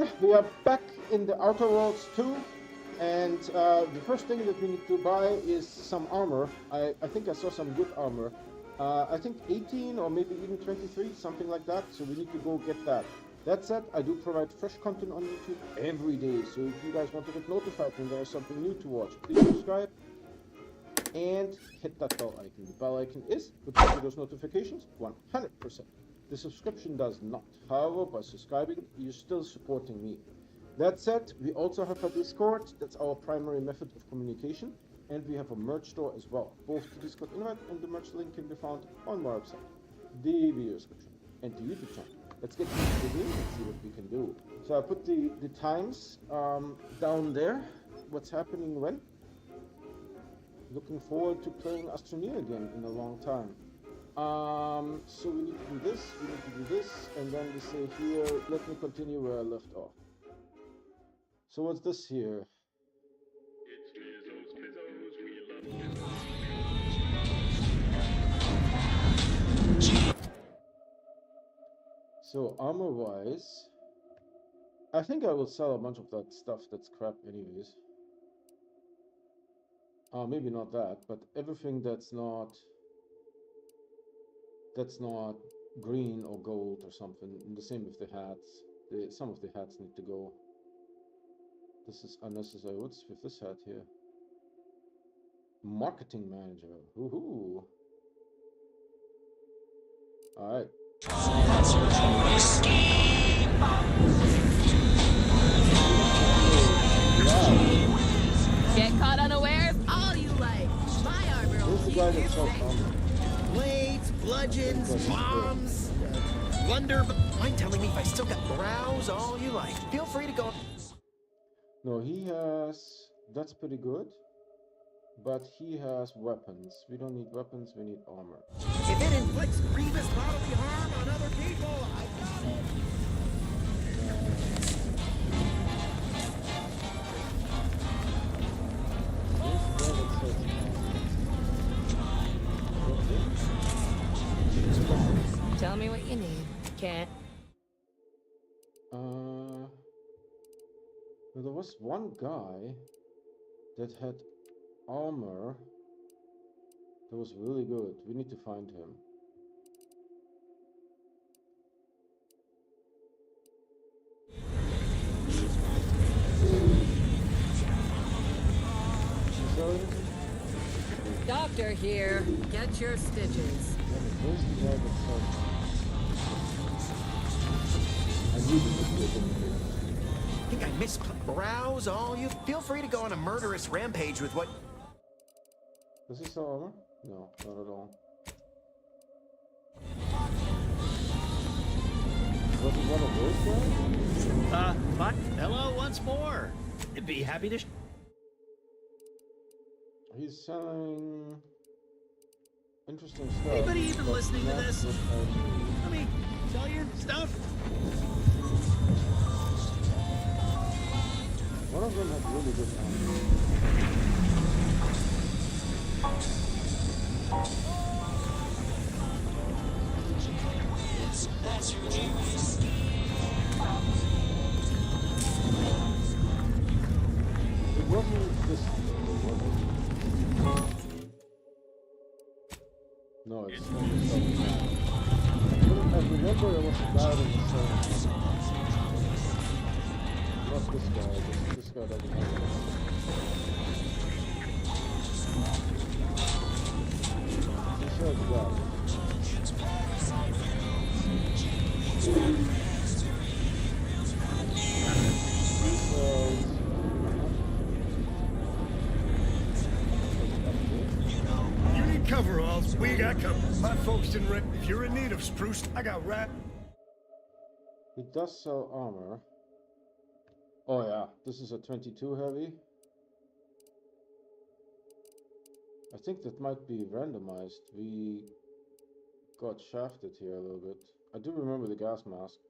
everyone, we are back in the Outer Worlds 2, and the first thing that we need to buy is some armor. I think I saw some good armor. I think 18 or maybe even 23, something like that, so we need to go get that. That said, I do provide fresh content on YouTube every day, so if you guys want to get notified when there is something new to watch, please subscribe and hit that bell icon. The bell icon is what gives you those notifications 100%. The subscription does not. However, by subscribing, you're still supporting me. That said, we also have a Discord. That's our primary method of communication. And we have a merch store as well. Both the Discord invite and the merch link can be found on my website, the video description, and the YouTube channel. Let's get to the video and see what we can do. So I put the times down there. What's happening when? Looking forward to playing Astroneer again in a long time. So we need to do this, we need to do this, and then we say here, let me continue where I left off. So what's this here? So armor-wise, I think I will sell a bunch of that stuff that's crap anyways. Maybe not that, but everything that's not green or gold or something. And the same with the hats. Some of the hats need to go. This is unnecessary. What's with this hat here? Marketing manager. Woohoo! Alright. Get caught unawares, all you like. My armor. Who's the guy that sells armor? Blades, bludgeons, bombs, plunder. Mind telling me if I still got brows, all you like. Feel free to go. No, he has. That's pretty good. But he has weapons. We don't need weapons, we need armor. If it inflicts grievous bodily harm on other people, I got it. Tell me what you need. Can't. There was one guy that had armor that was really good. We need to find him. Doctor here. Get your stitches. Where's the guy that sells? I need to get him. I think I missed brows, all you. Feel free to go on a murderous rampage with what. Does he sell armor? No, not at all. Was it one of those guys? But hello once more. Be happy to. He's selling interesting stuff. Anybody even but listening to not this? what I need. Let me sell your stuff. One of them had really good armor. It wasn't this though, was it? No, it's not the same guy. I remember there was a guy that was selling. Not this guy, this guy doesn't have it. He sells that. You need coveralls, we got cover. My folks didn't rent. If you're in need of spruce, I got rat. He does sell armor. Oh yeah, this is a 22 heavy. I think that might be randomized. We got shafted here a little bit. I do remember the gas mask.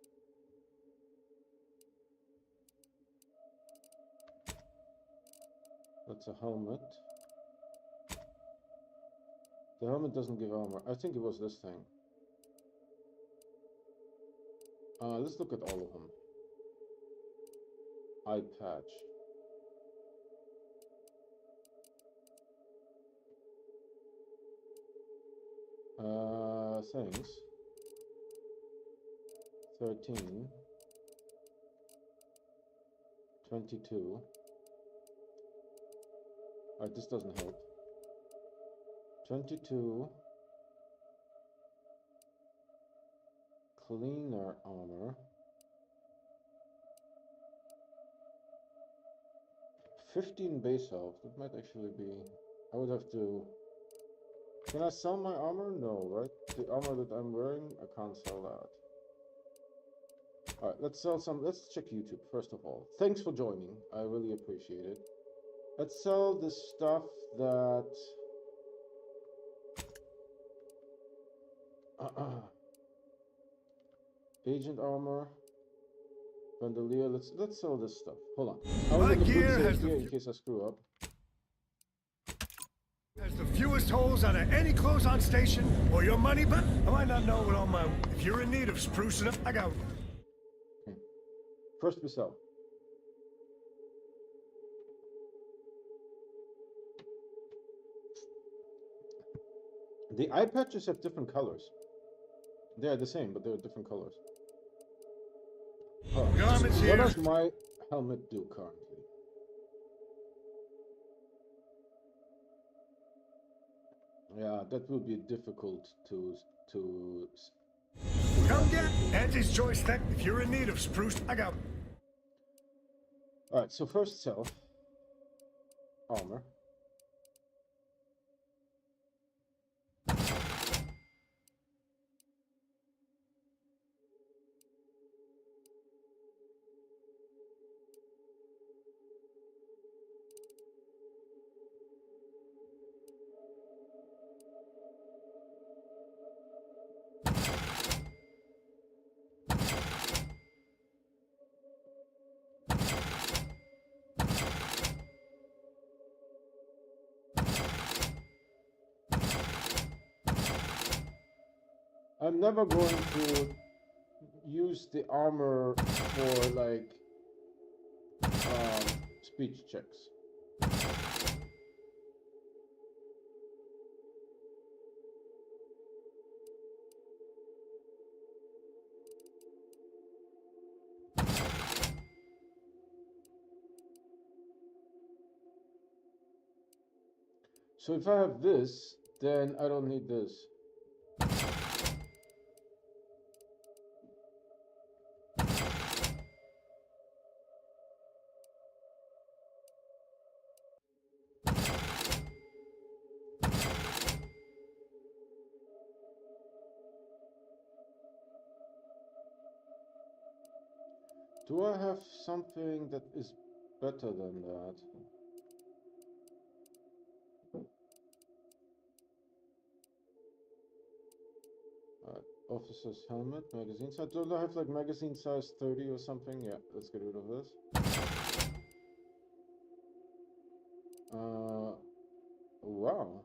That's a helmet. The helmet doesn't give armor. I think it was this thing. Let's look at all of them. eye patch. Things. 13. 22. Alright, this doesn't help. 22. Cleaner armor. 15 base health. That might actually be... I would have to... Can I sell my armor? No, right? The armor that I'm wearing, I can't sell that. Alright, let's sell some... Let's check YouTube, first of all. Thanks for joining. I really appreciate it. Let's sell the stuff that... Agent armor. Bandolier. Let's sell this stuff. Hold on. I will My make a gear good has save the here in case I screw up. Has the fewest holes out of any close-on station, or your money back. I might not know what all my... If you're in need of sprucing up, I got... Okay. First we sell. The eye patches have different colors. They are the same, but they're different colors. Oh, Garments what here. does my helmet do currently? Yeah, that will be difficult to Come get Auntie's joystick. If you're in need of spruce, I got... Alright, so first sell armor. I'm never going to use the armor for like speech checks. So if I have this, then I don't need this. Do I have something that is better than that? Officer's helmet, magazine size. Don't I have like magazine size 30 or something? Yeah, let's get rid of this. Wow.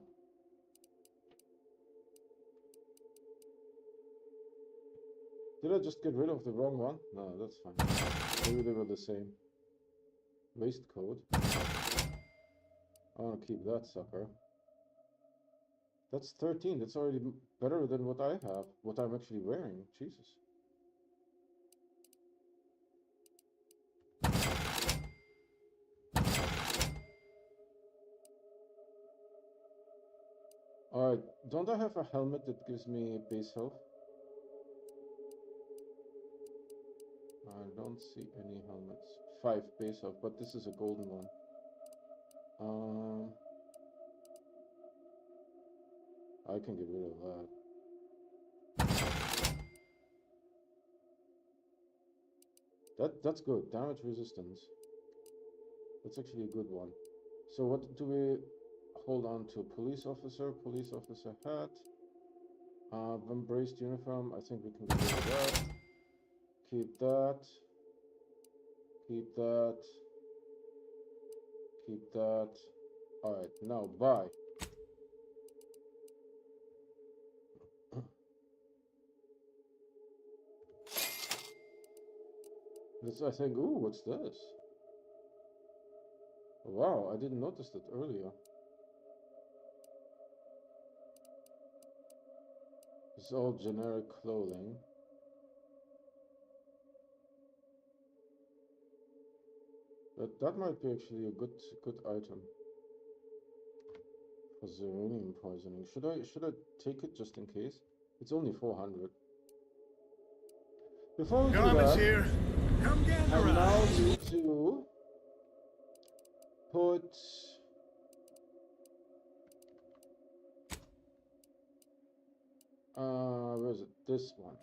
Did I just get rid of the wrong one? No, that's fine. Maybe they were the same. Waistcoat. I want to keep that sucker. That's 13. That's already better than what I have. What I'm actually wearing. Jesus. Alright, don't I have a helmet that gives me base health? I don't see any helmets. 5 base health, but this is a golden one. I can get rid of that. That's good. Damage resistance. That's actually a good one. So what do we hold on to? Police officer hat. Embraced uniform. I think we can get rid of that. Keep that. Keep that. Keep that. Alright, now buy. This, I think, ooh, what's this? Wow, I didn't notice that earlier. It's all generic clothing. But that might be actually a good item. For uranium poisoning. Should I take it just in case? It's only 400. Before we do Garment's that, here. Come get I now around. need to put where is it? This one.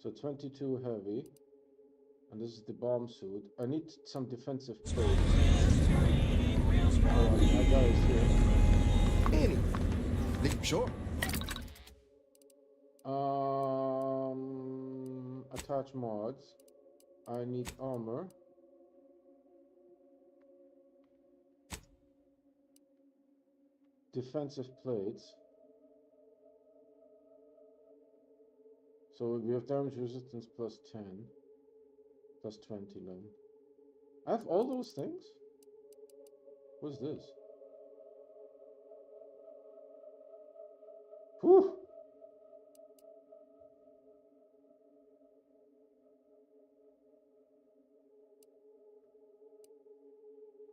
So 22 heavy, and this is the bomb suit. I need some defensive plates. Oh, my guy is here. Sure. Attach mods. I need armor. Defensive plates. So we have damage resistance plus 10. Plus 20 then. I have all those things? What's this? Whew!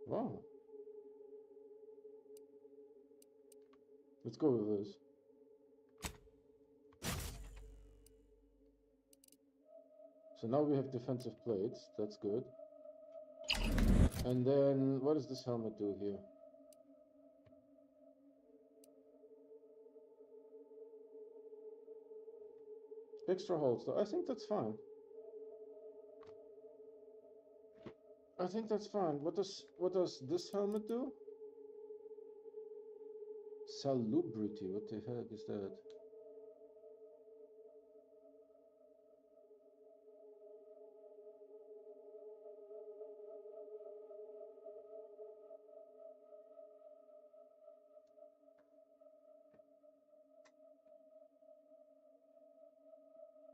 Wow. Let's go with this. So now we have defensive plates, that's good. And then, what does this helmet do here? Extra holster, I think that's fine. I think that's fine. What does this helmet do? Salubrity, what the heck is that?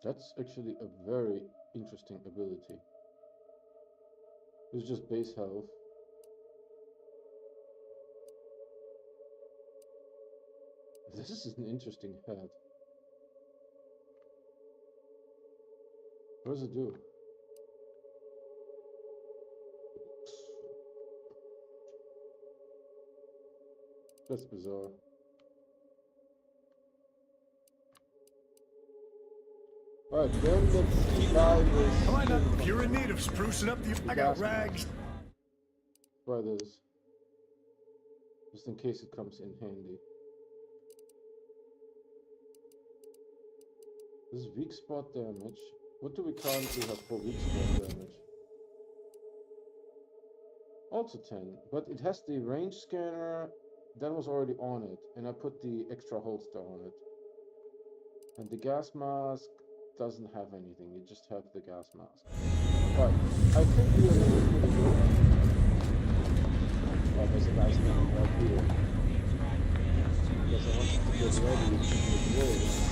That's actually a very interesting ability. It's just base health. This is an interesting head. What does it do? That's bizarre. Right, then let's buy this. Come on up. If you're in need of sprucing up the... I got rags. Buy this. Just in case it comes in handy. This is weak spot damage. What do we currently have for weak spot damage? Also 10, but it has the range scanner that was already on it, and I put the extra holster on it. And the gas mask doesn't have anything, you just have the gas mask. Right, I think we are going to go. Oh, there's a nice thing right here. Because I wanted to get ready with this.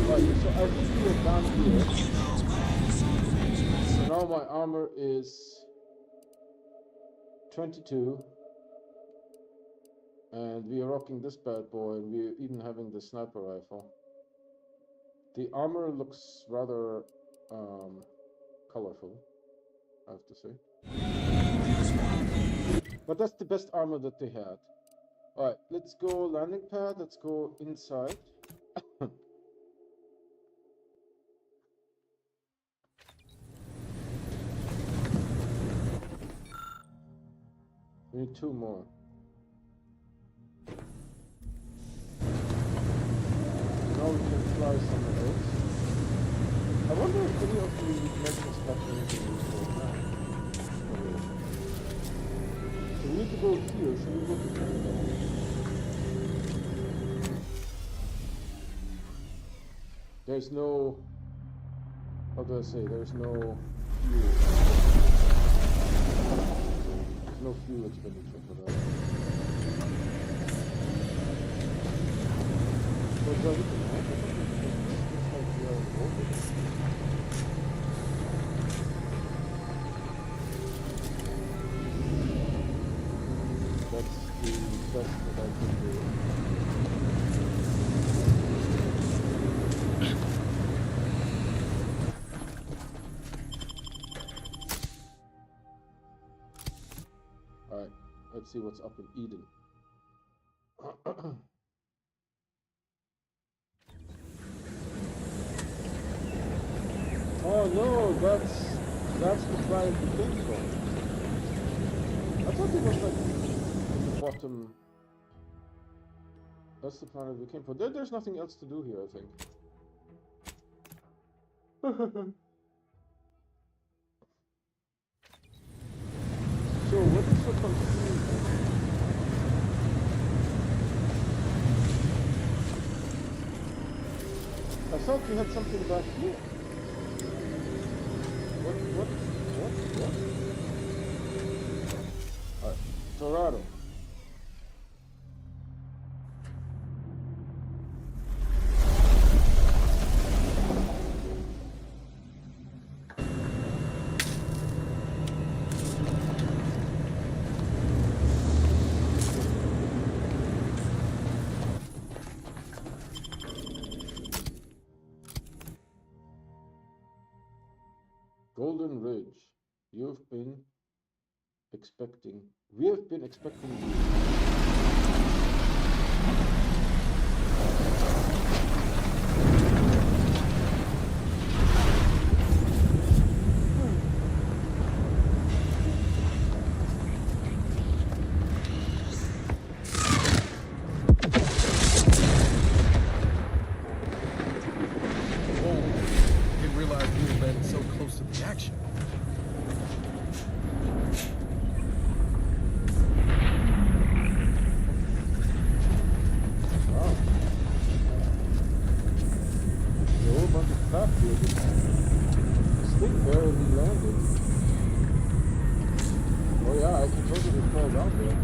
Right, so I think we are done here. So now my armor is 22. And we are rocking this bad boy, and we're even having the sniper rifle. The armor looks rather colorful, I have to say. But that's the best armor that they had. Alright, let's go landing pad, let's go inside. We need 2 more. Now we can fly somewhere else. I wonder if any of the dimensions have anything useful now. So we need to go here. Should we go to Canada? There's no... How do I say? There's no fuel. no fuel expenditure for that. So do I need to map or something? Looks like we are over. That's the best that I can do. Alright, let's see what's up in Eden. Oh no, that's the planet we came from. I thought it was like at the bottom. That's the planet we came from. There's nothing else to do here, I think. So what is so confusing? I thought we had something back here. What? Alright, Torado. Golden Ridge. We have been expecting you. Didn't realize we had been so close to the action. Wow. There's a whole bunch of crap here. This thing barely landed. Oh yeah, I can totally fall down there.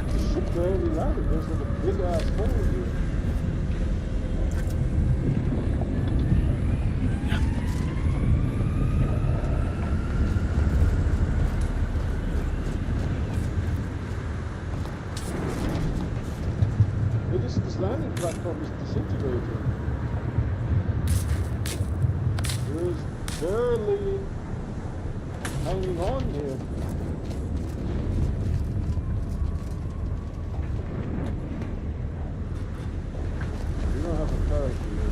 The ship barely landed. There's like a big ass hole here. This landing platform is disintegrating. There is barely hanging on here. We don't have a character here.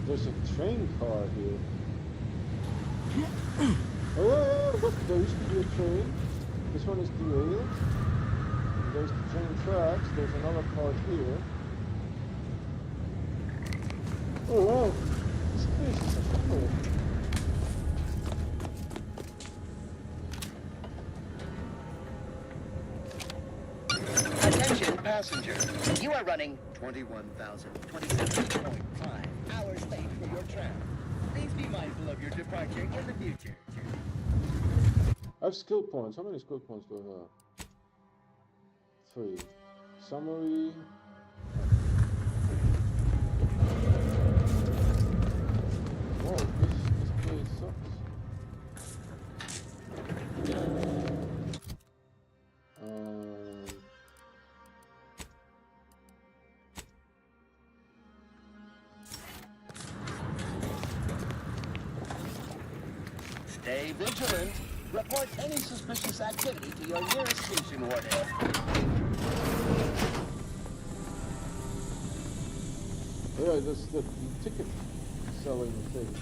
There's a train car here. Oh, look, there used to be a train. This one is derailed. There's the train tracks. There's another part here. Oh wow, this place is a hole. Attention passenger, you are running 21,027.5 hours late for your travel. Please be mindful of your departure in the future. I have skill points. How many skill points do I have? 3. Summary. Whoa, this place sucks. Stay vigilant. Report any suspicious activity to your nearest station warden. Yeah, that's the ticket selling thing.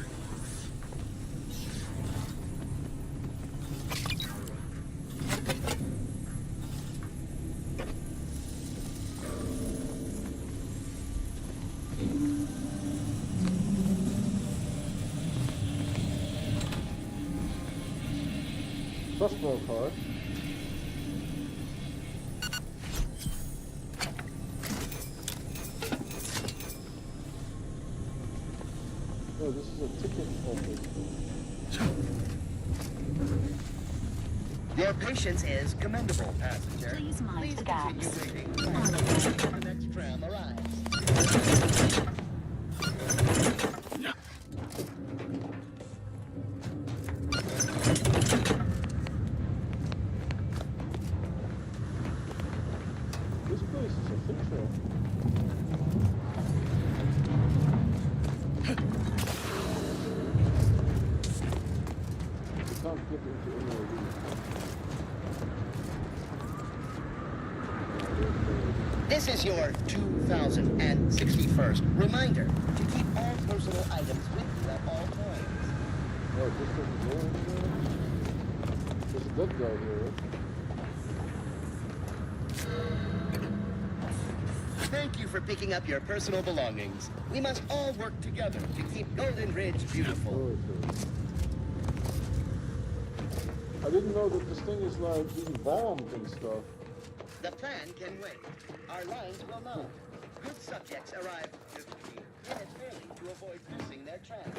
crossbow card. Oh, this is a ticket office. Your patience is commendable, passenger. Please mind the continue gaps. waiting until the next tram arrives. This place is official. You can't get into any of these. This is your 2061st reminder to keep all personal items with you at all times. Oh, this doesn't go anywhere? There's a dead guy here, right? Thank you for picking up your personal belongings. We must all work together to keep Golden Ridge beautiful. Oh, okay. I didn't know that this thing is like being bombed and stuff. The plan can wait. Our lines will not. Good subjects arrive 15 minutes early to avoid missing their tram.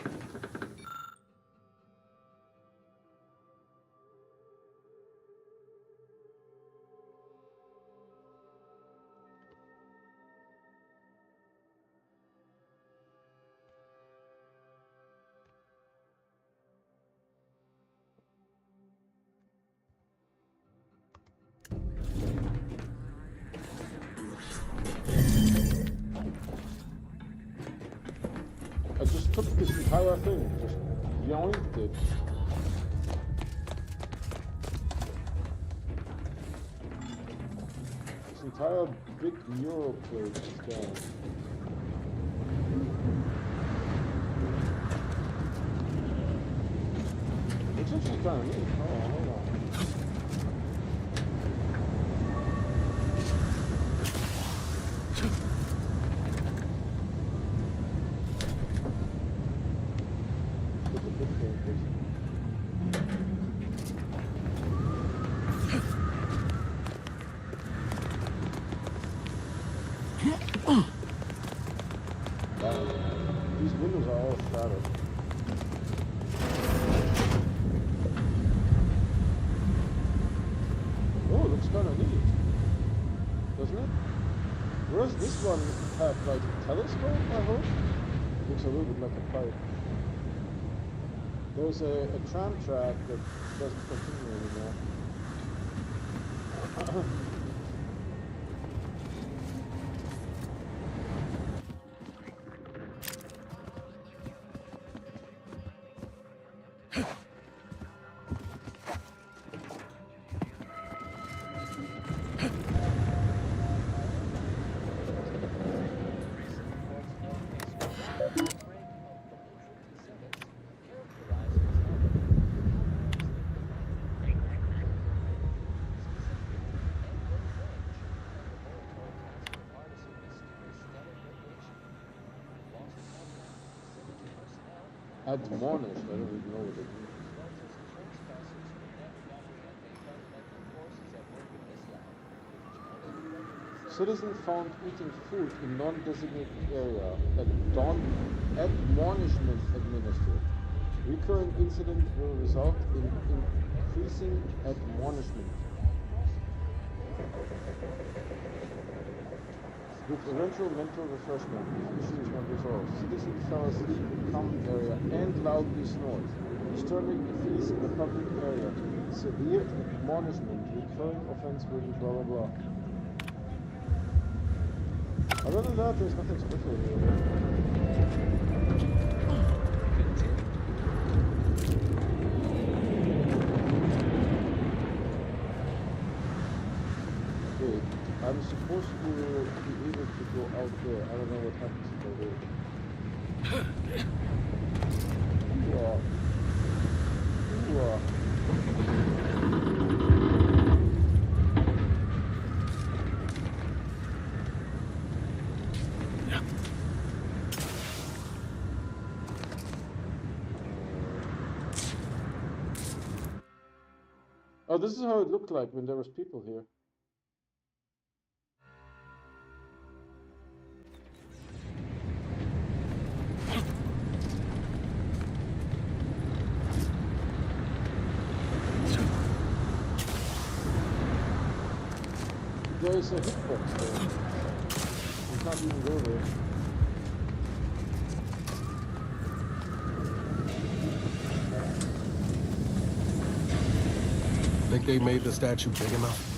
I just took this entire thing, just yoinked it. This entire big mural plate is gone. It's actually kind of neat. Oh, hold on. Put the picture in place. Wow. These windows are all shattered. Oh, looks kind of neat, doesn't it? Whereas this one have like a telescope, I hope? Looks a little bit like a pipe. There's a tram track that doesn't continue anymore. Admonished, I don't even know what it means. Citizen found eating food in non-designated area. Admonishment administered. Recurring incident will result in increasing admonishment. With eventual mental refreshment, if issue is not resolved, citizen fell asleep in common area and loudly snored, disturbing the peace in the public area. Severe admonishment, recurring offense will be blah blah blah. Other than that, there's nothing special here. I'm supposed to be able to go out there. I don't know what happens if I do. Oh, this is how it looked like when there was people here. There is a hitbox there. You can't even go there. Think they made the statue big enough?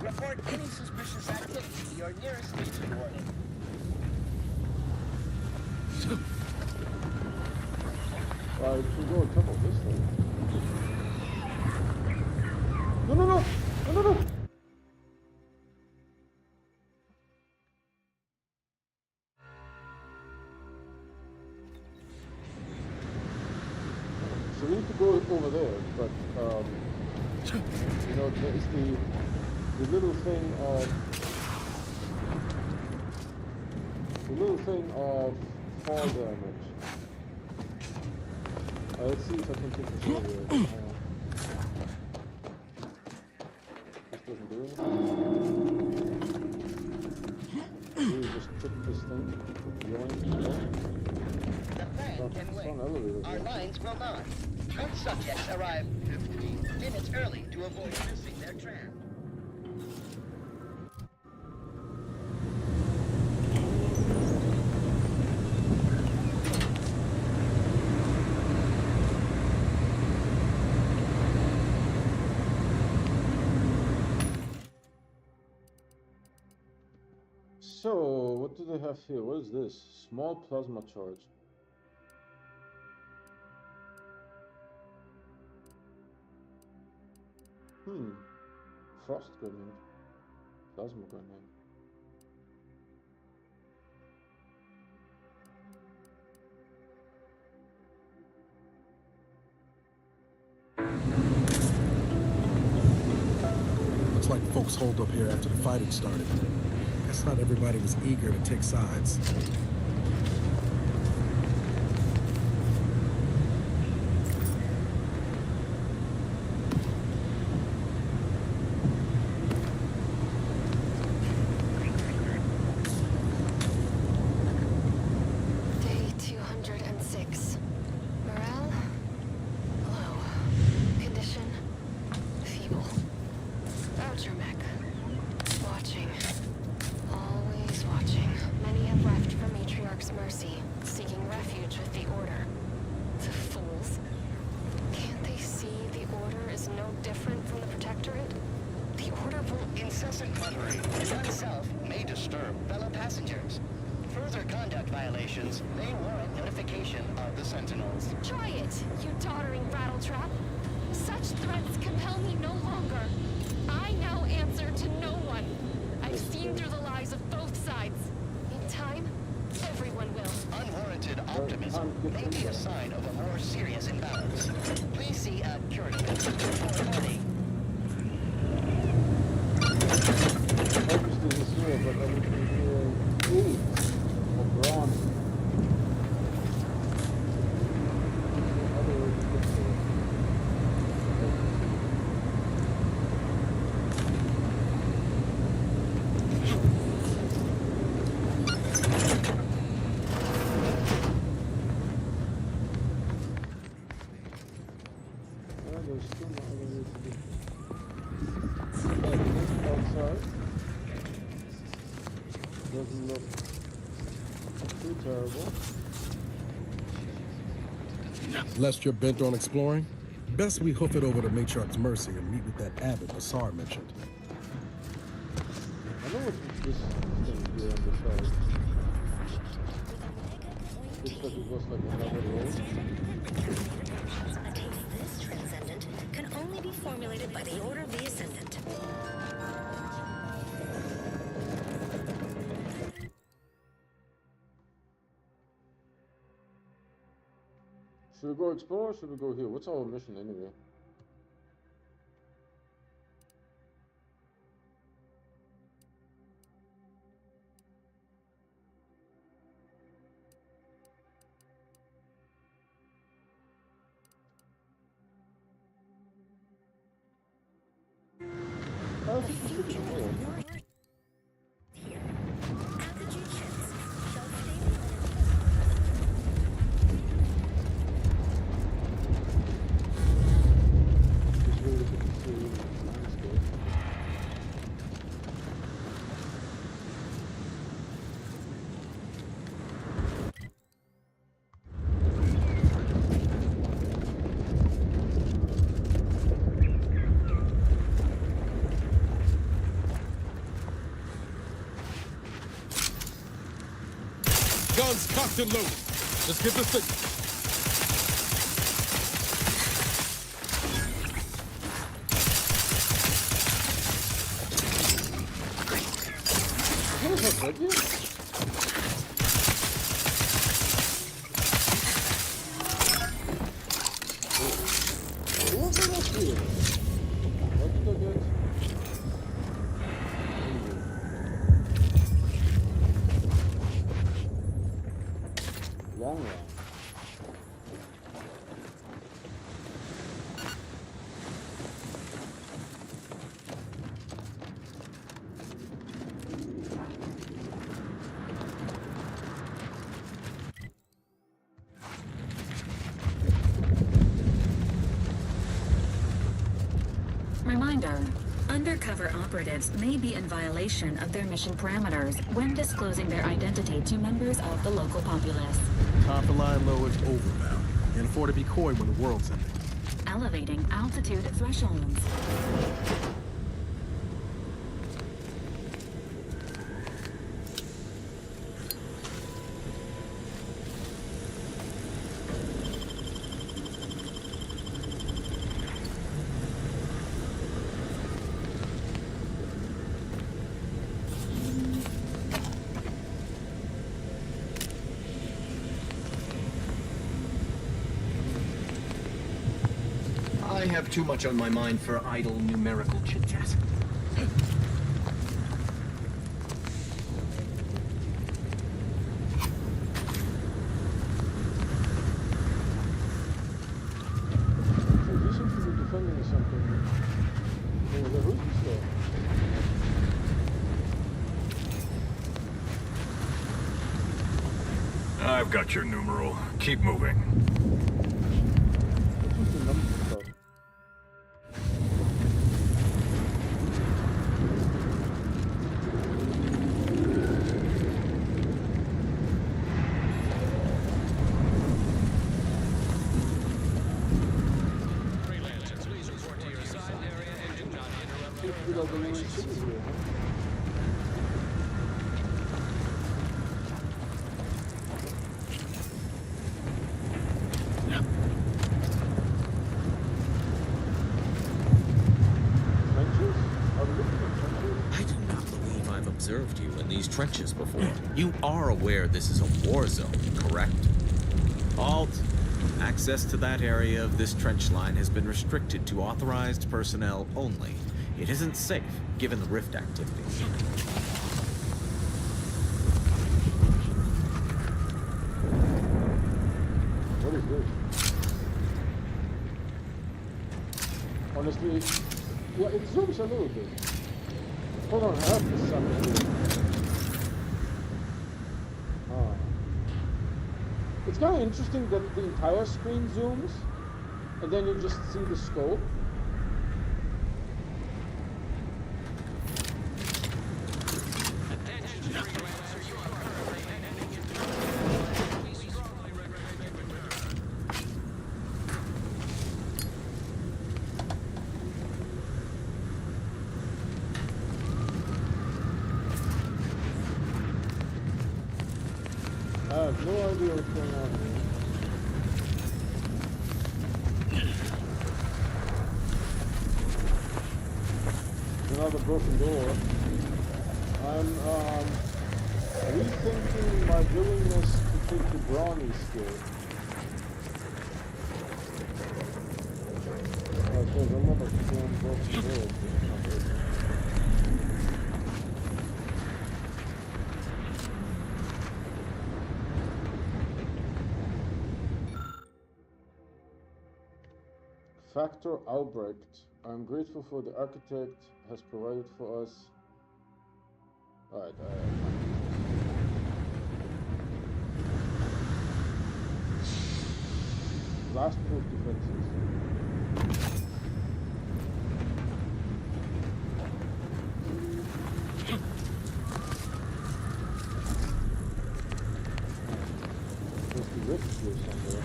Report any suspicious activity to your nearest station warden. Well, if we go on top of this thing. No, no, no! No, no, no! So we need to go over there, but, you know, there is the little thing of fall damage. Let's see if I can take this over here. This doesn't do anything. We just took this thing. The plan can wait. Our lines will not. Good subjects arrive 15 minutes early to avoid missing their tram. So, what do they have here? What is this? Small plasma charge. Frost grenade. Plasma grenade. Looks like folks holed up here after the fighting started. Guess not everybody was eager to take sides. Day 206. Morale? Low. Condition? Feeble. Voucher mech. Watching. Always watching. Many have left for Matriarch's mercy, seeking refuge with the Order. The fools. Can't they see the Order is no different from the Protectorate? The Order will... Incessant muttering done self may disturb fellow passengers. Further conduct violations may warrant notification of the Sentinels. Try it, you doddering rattletrap. Such threats compel me no longer. I now answer to no one. I've seen through the lies of both sides. In time, everyone will. Unwarranted optimism may be a sign of a more serious imbalance. Please see a curative for warning. Obviously this here, but everything here is or bronze. There's still not other way to do. Outside. Doesn't look too terrible. Lest you're bent on exploring, best we hoof it over to Matriarch's mercy and meet with that abbot Basar mentioned. I know what's this thing here on the side. Looks like it was like another road. This transcendent can only be formulated by the Order of the Ascendant. Should we go explore or should we go here? What's our mission anyway? I think we should explore. Just really good to see the landscape. Guns cocked and loaded. Let's get this thing. Here's what, did you? What did I see? What did I get? Long run. Reminder, undercover operatives may be in violation of their mission parameters when disclosing their identity to members of the local populace. Time for lying low is over now. Can't afford to be coy when the world's ending. Elevating altitude thresholds. I have too much on my mind for idle numerical chit-chat. So you seem to be defending something. Who's this guy? I've got your numeral. Keep moving. What's the number stuff? Seems to be like a little city here, huh? Trenches? Are we looking at trenches? I do not believe I've observed you in these trenches before. You are aware this is a war zone, correct? Halt! Access to that area of this trench line has been restricted to authorized personnel only. It isn't safe, given the rift activity. What is this? Honestly, yeah, it zooms a little bit. Hold on, I have this something. Ah. It's kind of interesting that the entire screen zooms, and then you just see the scope. I have no idea what's going on here. broken door. I'm rethinking my willingness to take the brawny skill. There's a lot of broken doors. Factor Albrecht. I'm grateful for the architect has provided for us. Alright, blast proof defenses. There's the rift here somewhere.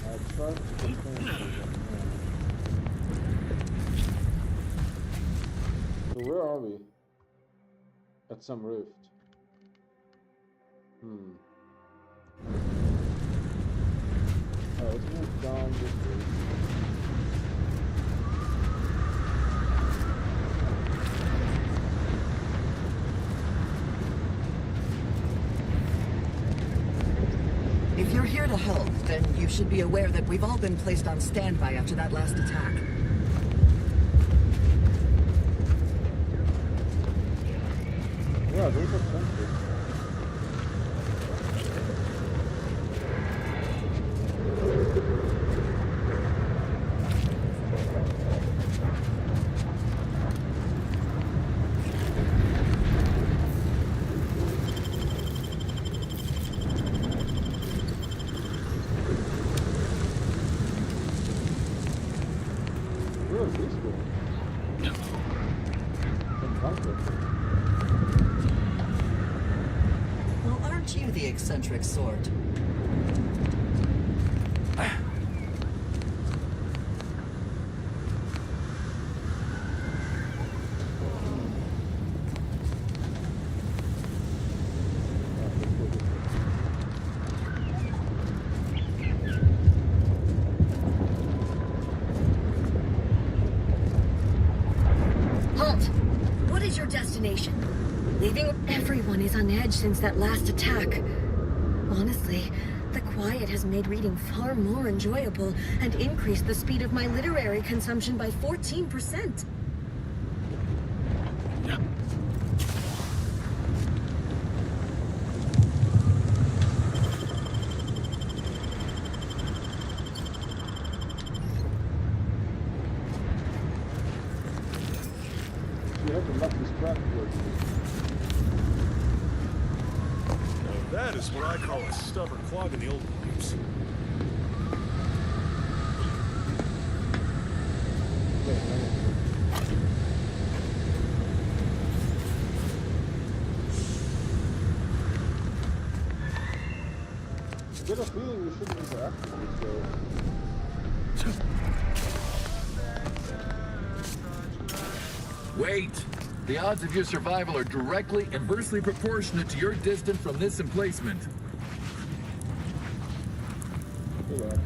I tried to defend it. So where are we? At some rift. Alright, let's move down this way. If you're here to help, then you should be aware that we've all been placed on standby after that last attack. Yeah, those are sentries. Where is this going? Some bunker. Well, aren't you the eccentric sort? Halt! What is your destination? Leaving everyone is on edge since that last attack. Honestly, the quiet has made reading far more enjoyable and increased the speed of my literary consumption by 14%. You have to knock this crack here. Now that is what I call a stubborn clog in the old pipes. I get a feeling we shouldn't interact with this guy. Wait! The odds of your survival are directly inversely proportionate to your distance from this emplacement. Relax.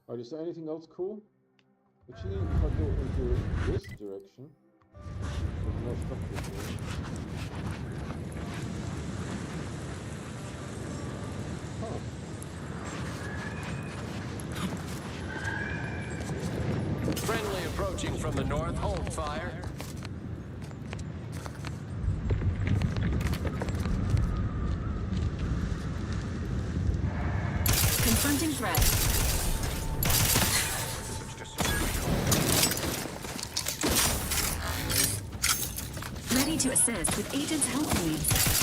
Alright, is there anything else cool? Actually, if I go into this direction, there's more structure here. Huh. Friendly approaching from the north. Hold fire. Confronting threat. Ready to assist with agent's health needs.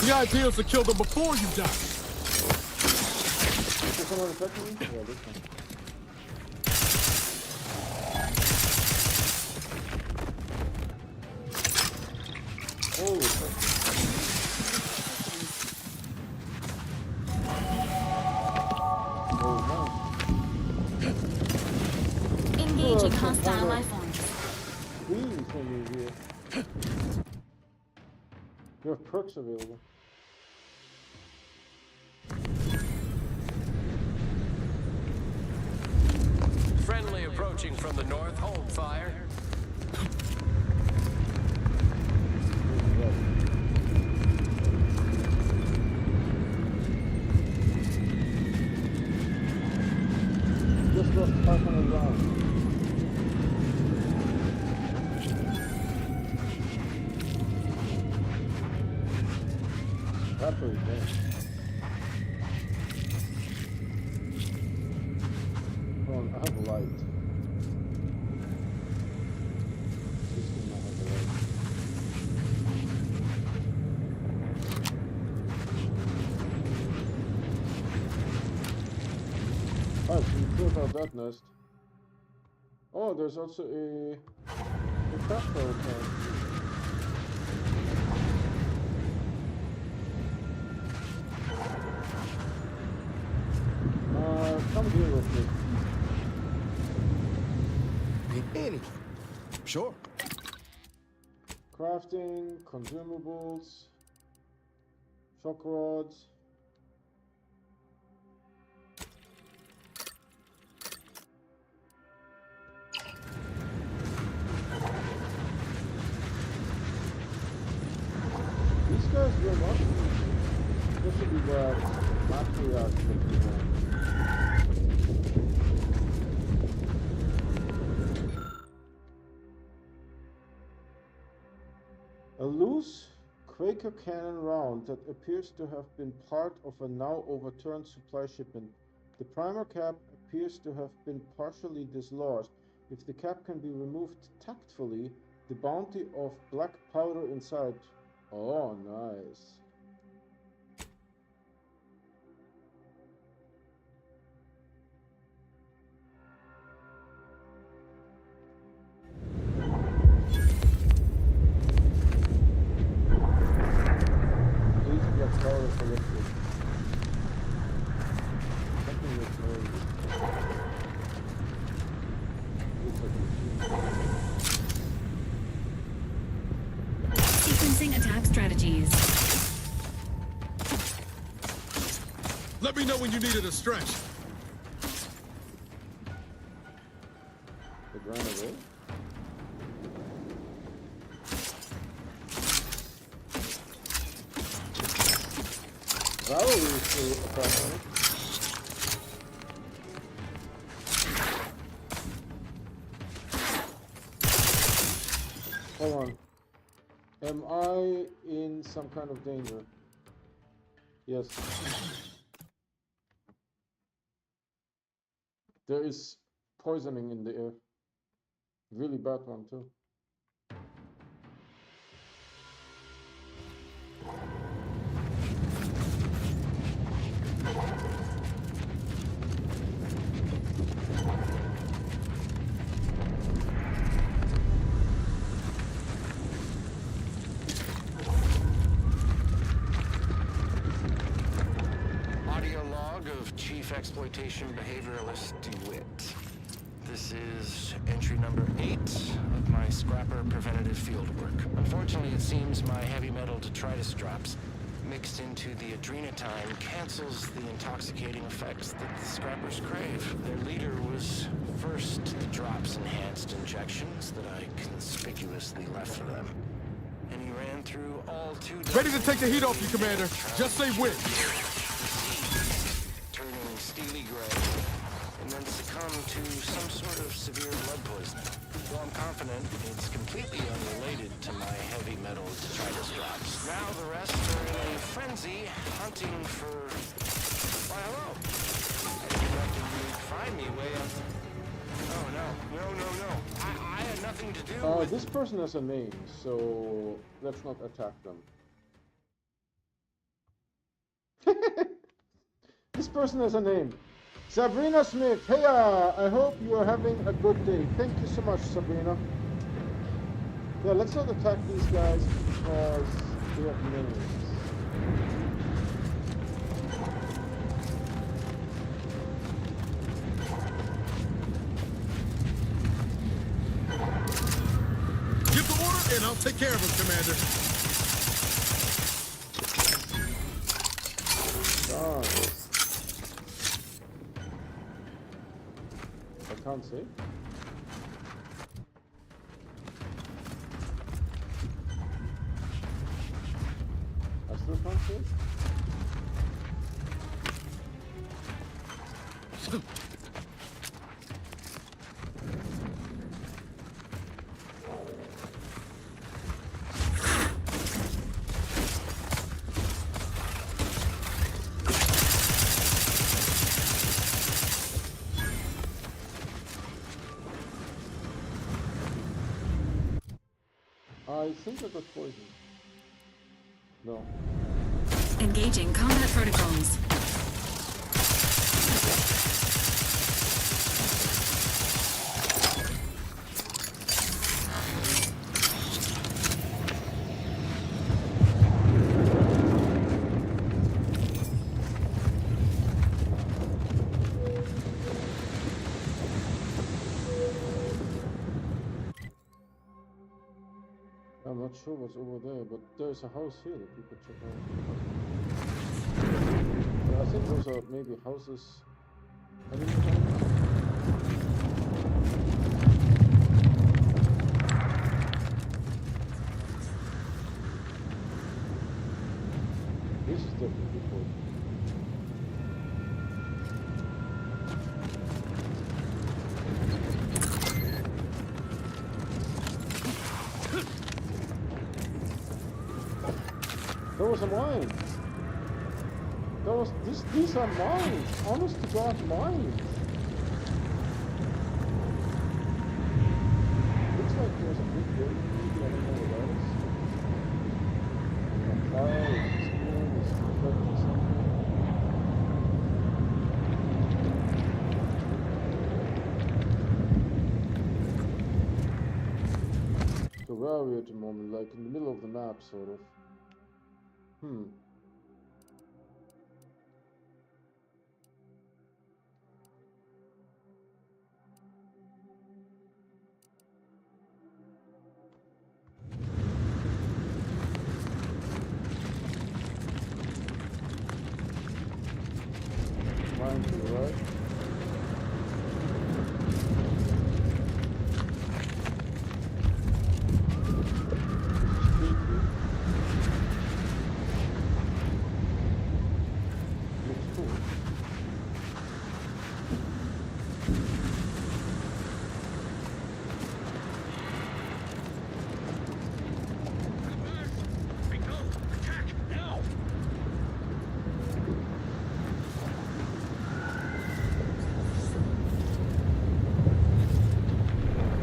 The idea is to kill them before you die. Is someone attacking me? Yeah, this one. Holy fuck. Engaging hostile life forms. Please, when you're here. You have perks available. Friendly approaching from the north. Hold fire. Just lost 500 rounds. That's pretty good. Hold on, I have a light. This thing might have a light. Alright, so we cleared out that nest. Oh, there's also a craft tower tank. Come here with me. Need anything? Sure. Crafting, consumables, shock rods. These guys will not be, especially that matriarch that you have. A loose Quaker cannon round that appears to have been part of a now overturned supply shipment. The primer cap appears to have been partially dislodged. If the cap can be removed tactfully, the bounty of black powder inside. Oh, nice. Sequencing attack strategies. Let me know when you needed a stretch. It ran away? Valerie is still attacking. Hold on. Am I in some kind of danger? Yes. There is poisoning in the air. Really bad one too. Audio log of Chief Exploitation Behavioralist DeWitt. This is entry number 8 of my scrapper preventative fieldwork. Unfortunately, it seems my heavy metal detritus drops mixed into the adrenatine cancels the intoxicating effects that the scrappers crave. Their leader was first the drops enhanced injections that I conspicuously left for them. And he ran through all 2 Ready to take the heat off you, Commander. Just say when. Turning steely gray, and then succumb to some sort of severe blood poisoning. Though I'm confident it's completely unrelated to my heavy metal detritus drops. Now the rest are in a frenzy, hunting for... Why, hello. I didn't have to find me way up... Oh, no. I had nothing to do with... This person has a name, so let's not attack them. person has a name. Sabrina Smith. Hey, I hope you are having a good day. Thank you so much, Sabrina. Yeah, let's not attack these guys because they have names. Give the order and I'll take care of him, Commander. I can't see. I still can't see. I think I got poisoned. No. Engaging combat protocols. I'm not sure what's over there, but there's a house here that we could check out. Yeah, I think those are maybe houses. This is definitely cool. There was a mine. There was these are mines. Honest to God, mines. Looks like there's a big building. Maybe I don't know what that is. A fire is exploding. It's reflecting something. So where are we at the moment? Like in the middle of the map, sort of. Mine to the right.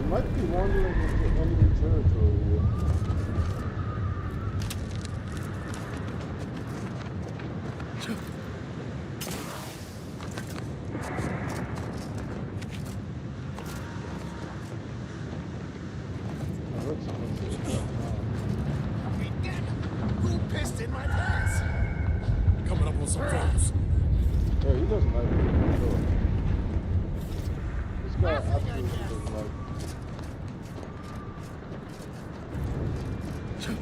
Might be wandering into enemy territory here. I heard someone say that. Who pissed in my pants? Coming up on some photos. Yeah, he doesn't like it. This guy absolutely doesn't like it. I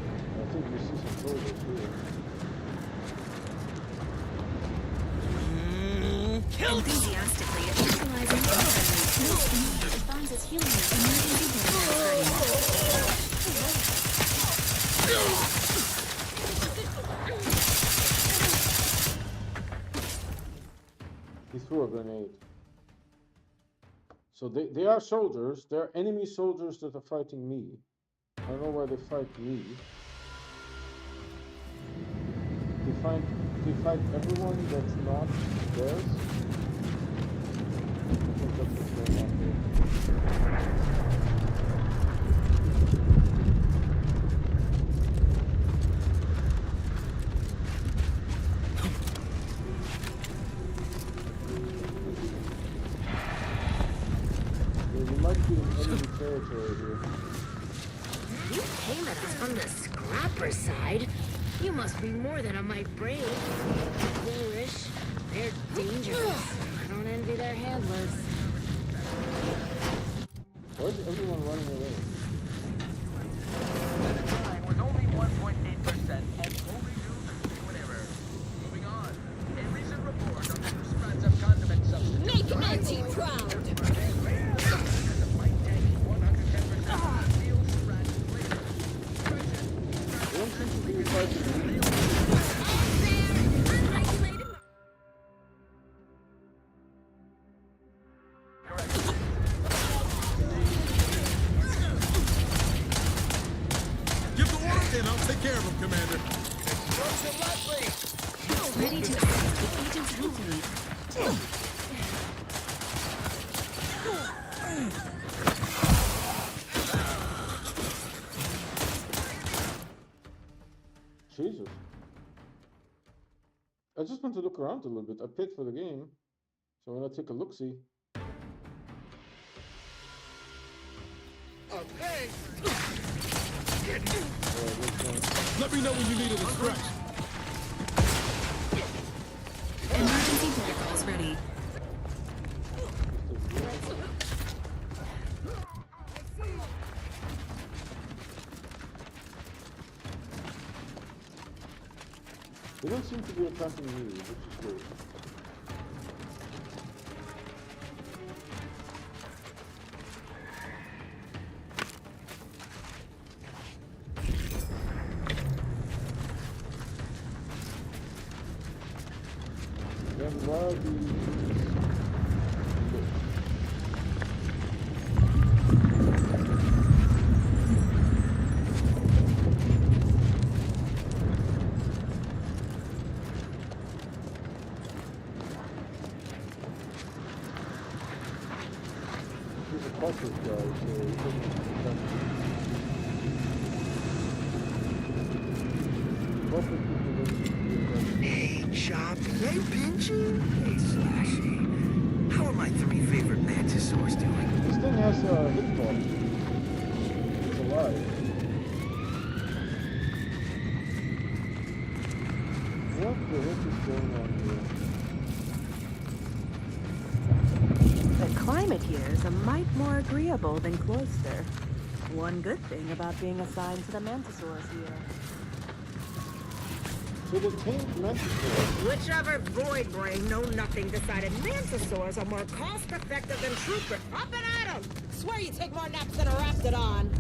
think we see some soldiers here. Enthusiastically initializing responds as healing emergency He threw a grenade. So they are soldiers. They're enemy soldiers that are fighting me. I don't know why they fight me. They fight everyone that's not theirs. I think that's what's going on here. territory here. You came at us from the scrapper side. You must be more than a mite brave. Foolish. They're dangerous. I don't envy their handlers. Why is everyone running away? Was only 1.8% and overdue whatever. Moving on. A recent report on the new spreads of condiment substances. Make Auntie proud! They don't seem to be fighting. Give the order, and I'll take care of him, Commander. Ready to access the agent's movement. Jesus. I just want to look around a little bit. I paid for the game, so when I take a look-see. Okay. Let me know when you need it to scratch. Emergency protocols ready. They don't seem to be attacking me, which is good. Then why are these... He's a cautious guy, so he doesn't attack me. Cautious people don't seem to be attacking me. Hey, Choppy. Hey, Pinchy. Hey, Slashy. How are my three favorite mantisaurs doing? This thing has a hitbox. It's alive. What the heck is going on here? The climate here is a mite more agreeable than Cloister. One good thing about being assigned to the Mantisaurs here. So they changed Mantisaurs. Whichever void brain know nothing decided Mantisaurs are more cost-effective than Troopers. Up and at 'em! Swear you take more naps than a Raptidon.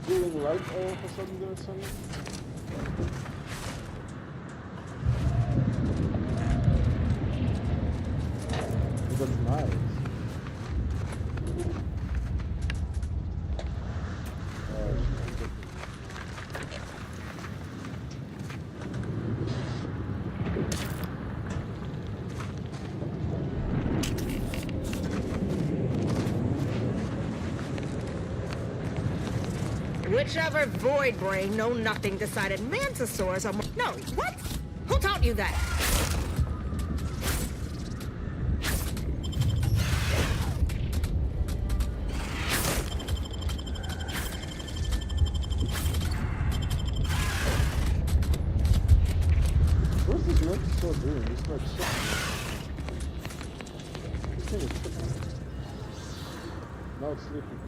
Feeling light all of a sudden there, Sonny? That's nice. Whichever void brain know nothing decided Mantisaurs are more... No, what? Who taught you that? What's this Mantisaur doing? It's like something. This thing is sick. Now it's sleeping.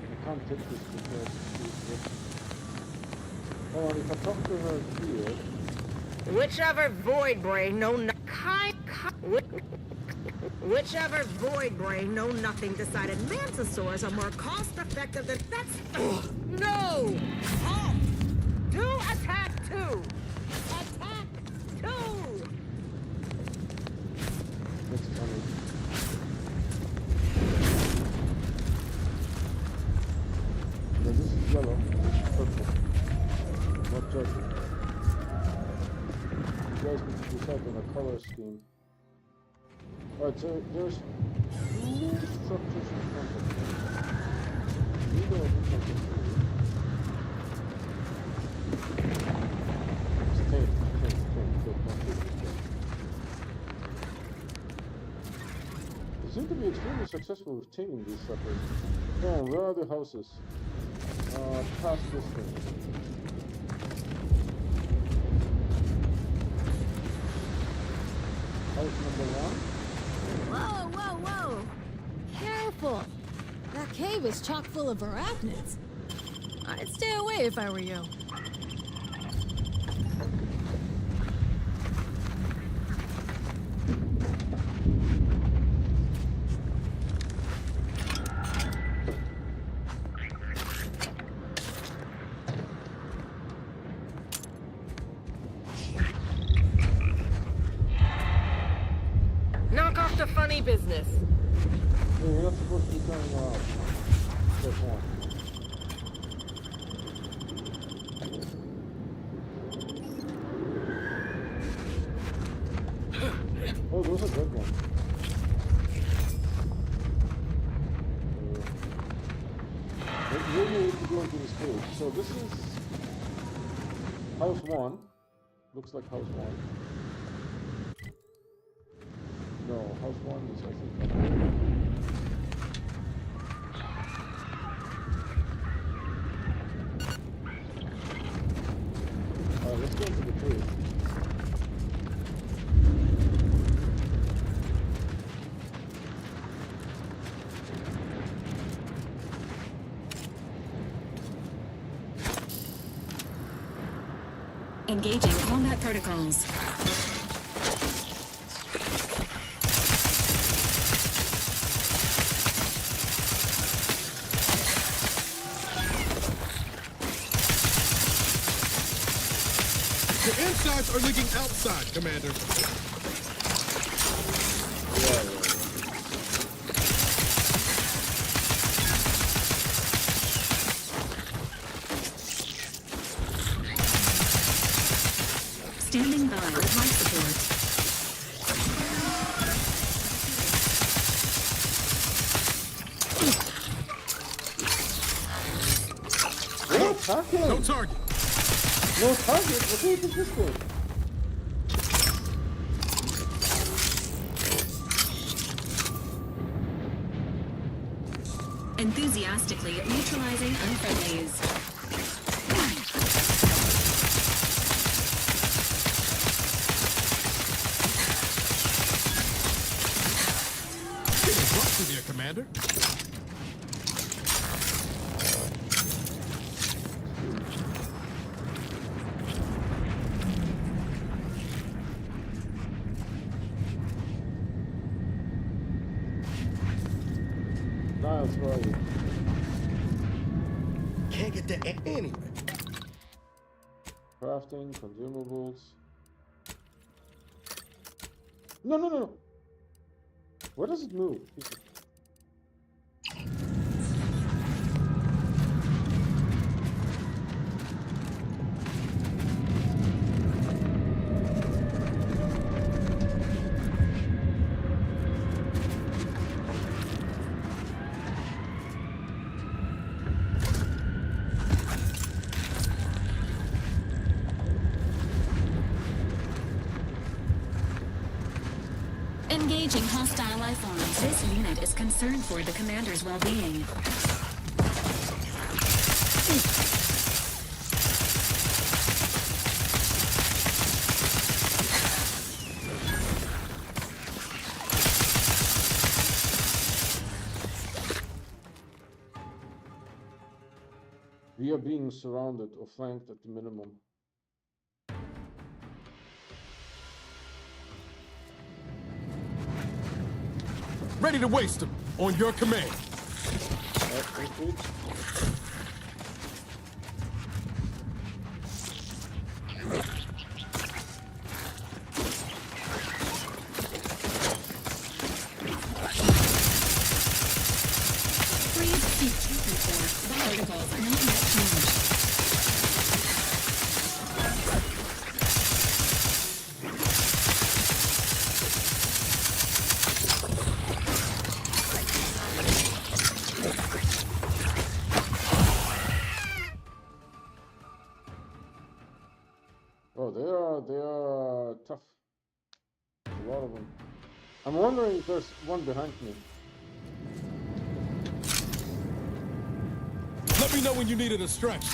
I can't take this because she's... Hold on, if I talk to her here... Whichever void brain know no... Whichever void brain know nothing decided Mantisaurs are more cost-effective than... That's... No! Halt! Do attack 2! Attack 2! That's funny. decide on a color scheme. Alright, so there's two structures in front of me. Either of these are good. They seem to be extremely successful with taming these suckers. Oh, where are the houses? Past this thing. House number 1. Whoa, whoa, whoa! Careful! That cave is chock full of arachnids. I'd stay away if I were you. Knock off the funny business. Yeah, you're not supposed to be turning around. Step 1. Oh, those are good ones. Maybe we need to go into this cave. So this is house 1. Looks like house 1. No, house 1 is I think. Alright, let's go into the cave. Engaging combat protocols. The insides are leaking outside, Commander. Standing by with life support. No target! No target! No target? What do you think this thing? Enthusiastically neutralizing unfriendlies. There, Commander. Nice, right. Can't get there anyway. Crafting, consumables. No, no, no, no. Where does it move? Engaging hostile life forms. This unit is concerned for the commander's well-being. We are being surrounded or flanked at the minimum. Ready to waste them on your command. Protocols are not yet changed. tough. A lot of them. I'm wondering if there's one behind me. Let me know when you need it a stretch.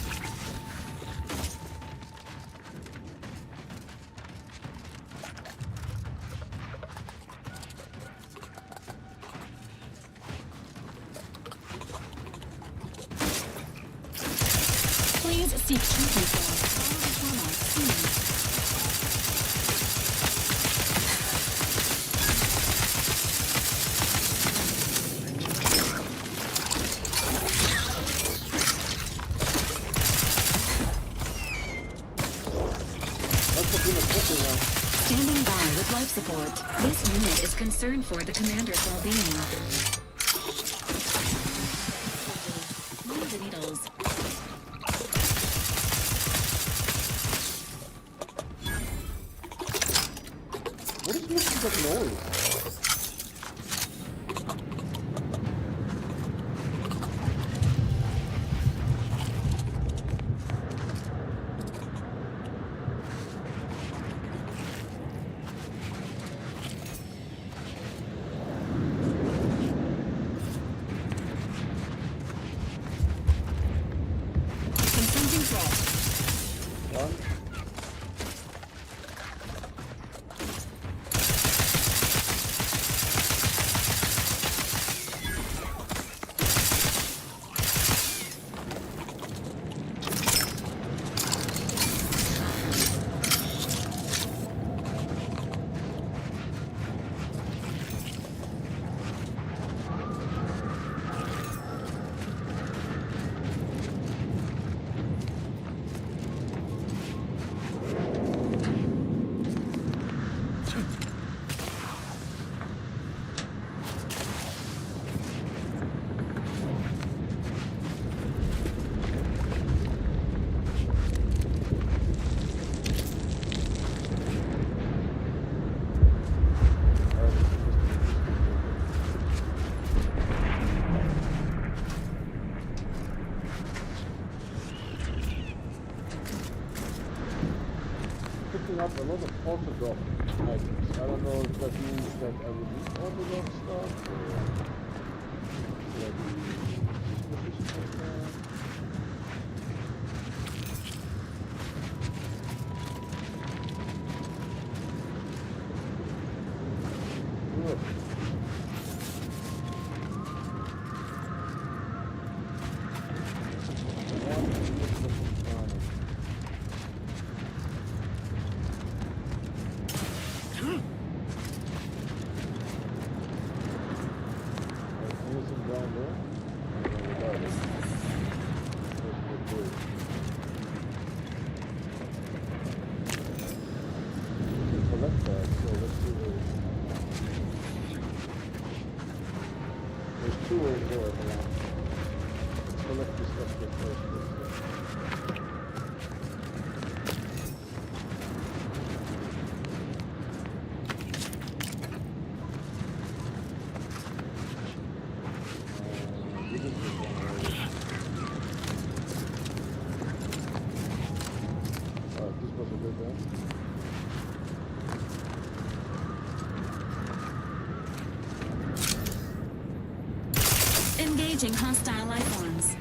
Please seek treatment for trauma soon. Standing by with life support. This unit is concerned for the commander's well-being. Move the needles. What is making that noise? Up a lot of orthodox items. I don't know if that means that I would need orthodox stuff or maybe suspicious like that. Look. Engaging hostile life forms.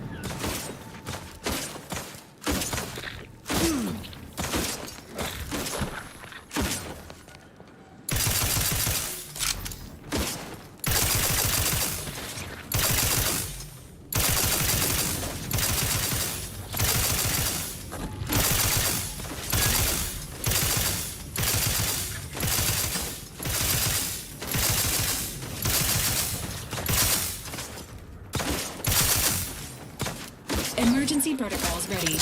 Emergency protocols ready.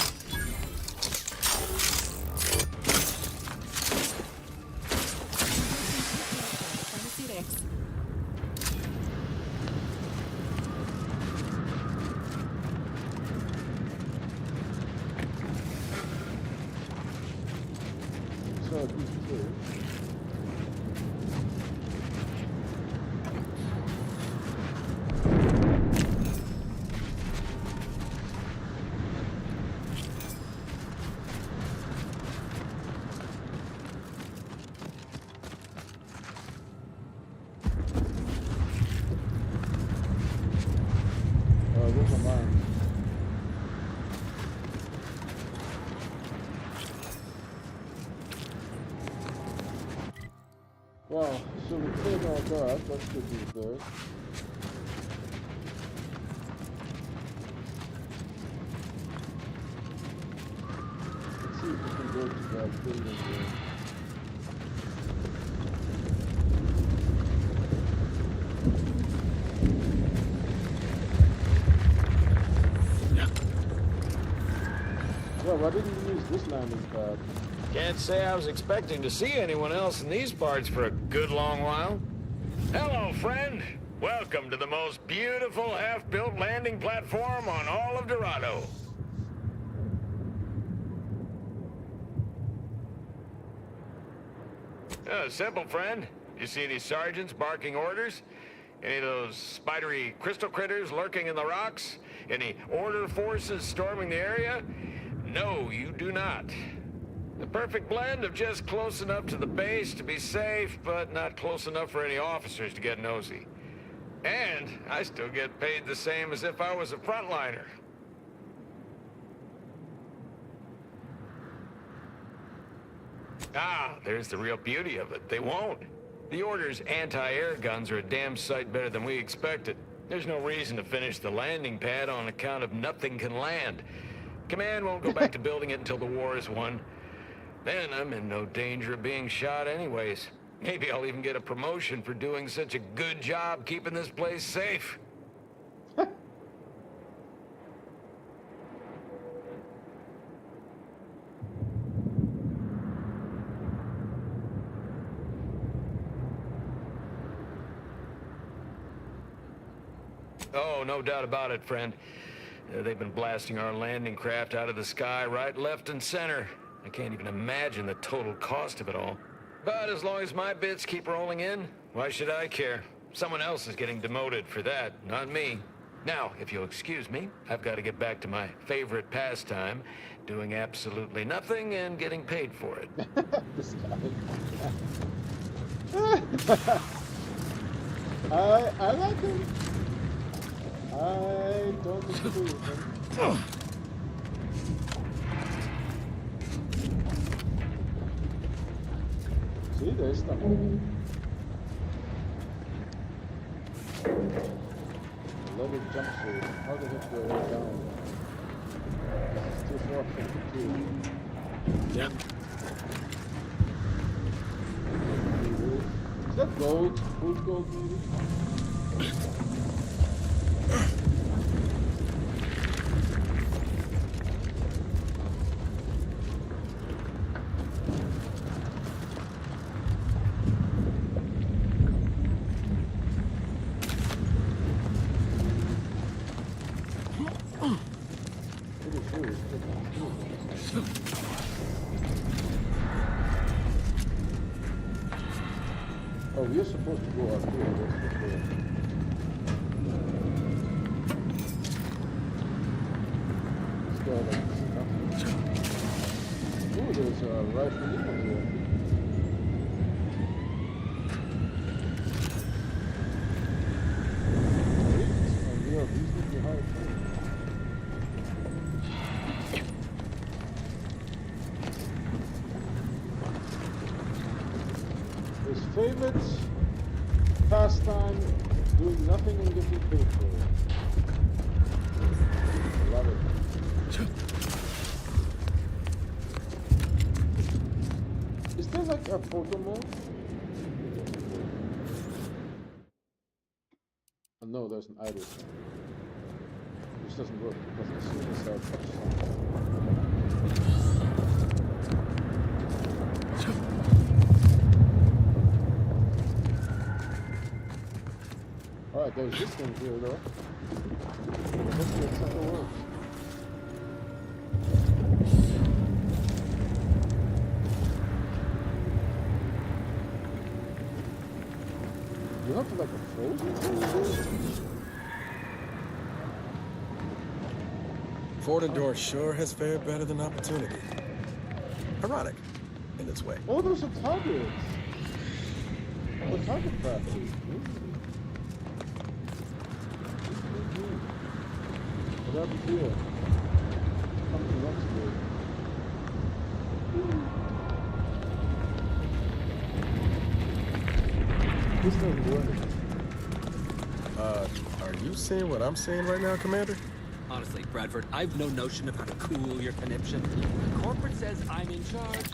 Pharmaceutics. So these two. Well, so we cleared all that. That's good news there. Let's see if we can go to that building there. Well, why didn't you use this landing pad? Can't say I was expecting to see anyone else in these parts for a good long while. Hello, friend. Welcome to the most beautiful half-built landing platform on all of Dorado. Simple, friend. You see any sergeants barking orders? Any of those spidery crystal critters lurking in the rocks? Any order forces storming the area? No, you do not. The perfect blend of just close enough to the base to be safe, but not close enough for any officers to get nosy. And I still get paid the same as if I was a frontliner. Ah, there's the real beauty of it. They won't. The Order's anti-air guns are a damn sight better than we expected. There's no reason to finish the landing pad on account of nothing can land. Command won't go back to building it until the war is won. Then I'm in no danger of being shot anyways. Maybe I'll even get a promotion for doing such a good job keeping this place safe. Oh, no doubt about it, friend. They've been blasting our landing craft out of the sky right, left, and center. I can't even imagine the total cost of it all. But as long as my bits keep rolling in, why should I care? Someone else is getting demoted for that, not me. Now, if you'll excuse me, I've got to get back to my favorite pastime, doing absolutely nothing and getting paid for it. This guy. I like him. I don't disagree with him. See, there's stuff. Level jumpsuit. How the heck do I go down? It's too far from the Yep. Is that gold? Food gold, maybe? Oh, we're supposed to go up here. That's for sure. Let's go like this. Oh, there's a rifle over here. And we are reasonably high. His favorite pastime, doing nothing and getting paid for it. Love it. Is there like a photo mode? Oh, no, there's an idle sign. Which doesn't work because as soon as I touch something. Alright, there's this thing here though. Hopefully it's not gonna work. You have to like a frozen? Fortendor sure has fared better than Opportunity. Ironic, in its way. Oh, those are targets! Oh, target practice. What up here? Something looks good. This doesn't do anything. Are you seeing what I'm seeing right now, Commander? Honestly, Bradford, I've no notion of how to cool your conniption. Corporate says I'm in charge.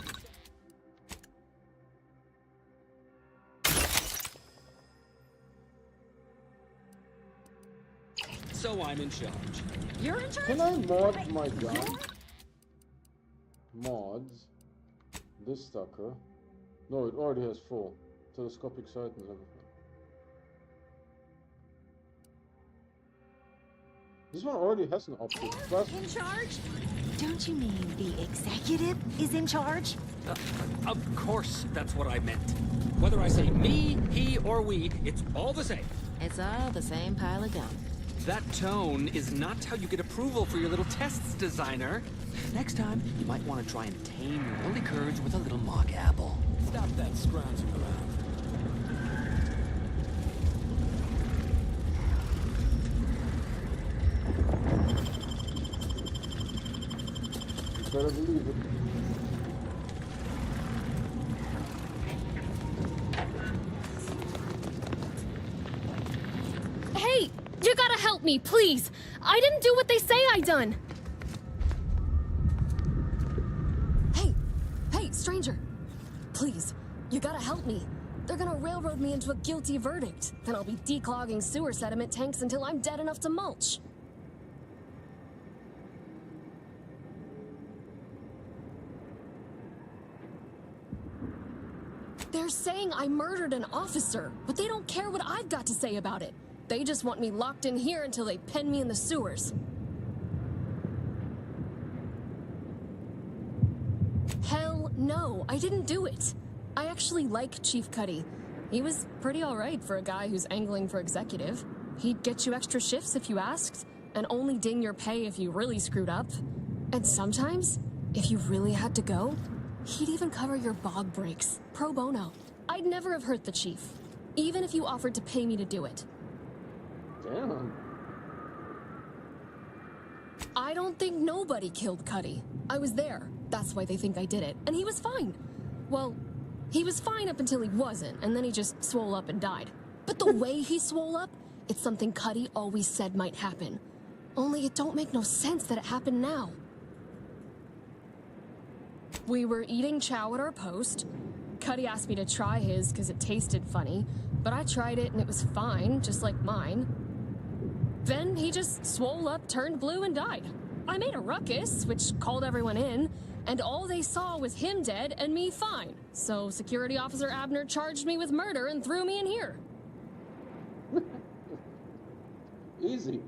So I'm in charge. You're in charge? Can I mod my gun? Mods. This sucker. No, it already has full. Telescopic sight and everything. This one already has an optic. Plus, In charge? Don't you mean the executive is in charge? Of course, that's what I meant. Whether I say me, he, or we, it's all the same. It's all the same pile of gum. That tone is not how you get approval for your little tests, designer. Next time, you might want to try and tame your lonely courage with a little mock apple. Stop that scrounging around. you better believe it. Hey! You gotta help me, please! I didn't do what they say I done! Hey, stranger! Please, you gotta help me. They're gonna railroad me into a guilty verdict. Then I'll be declogging sewer sediment tanks until I'm dead enough to mulch. They're saying I murdered an officer, but they don't care what I've got to say about it. They just want me locked in here until they pen me in the sewers. Hell no, I didn't do it. I actually like Chief Cuddy. He was pretty alright for a guy who's angling for executive. He'd get you extra shifts if you asked, and only ding your pay if you really screwed up. And sometimes, if you really had to go, he'd even cover your bog breaks, pro bono. I'd never have hurt the chief, even if you offered to pay me to do it. Damn. I don't think nobody killed Cuddy. I was there. That's why they think I did it. And he was fine. Well, he was fine up until he wasn't, and then he just swole up and died. But the way he swole up, it's something Cuddy always said might happen. Only it don't make no sense that it happened now. We were eating chow at our post. Cuddy asked me to try his because it tasted funny, but I tried it and it was fine, just like mine. Then he just swole up, turned blue, and died. I made a ruckus, which called everyone in, and all they saw was him dead and me fine. So Security Officer Abner charged me with murder and threw me in here. Easy.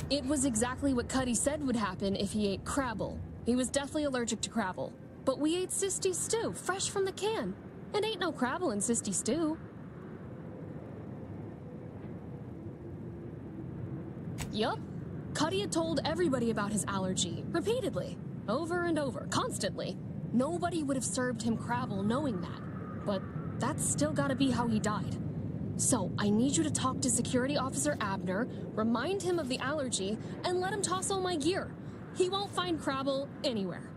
It was exactly what Cuddy said would happen if he ate Crabble. He was deathly allergic to Crabble. But we ate Sisty stew, fresh from the can. And ain't no Crabble in Sisty stew. Yup. Cuddy had told everybody about his allergy, repeatedly, over and over, constantly. Nobody would have served him Crabble knowing that. But that's still gotta be how he died. So, I need you to talk to Security Officer Abner, remind him of the allergy, and let him toss all my gear. He won't find Crabble anywhere.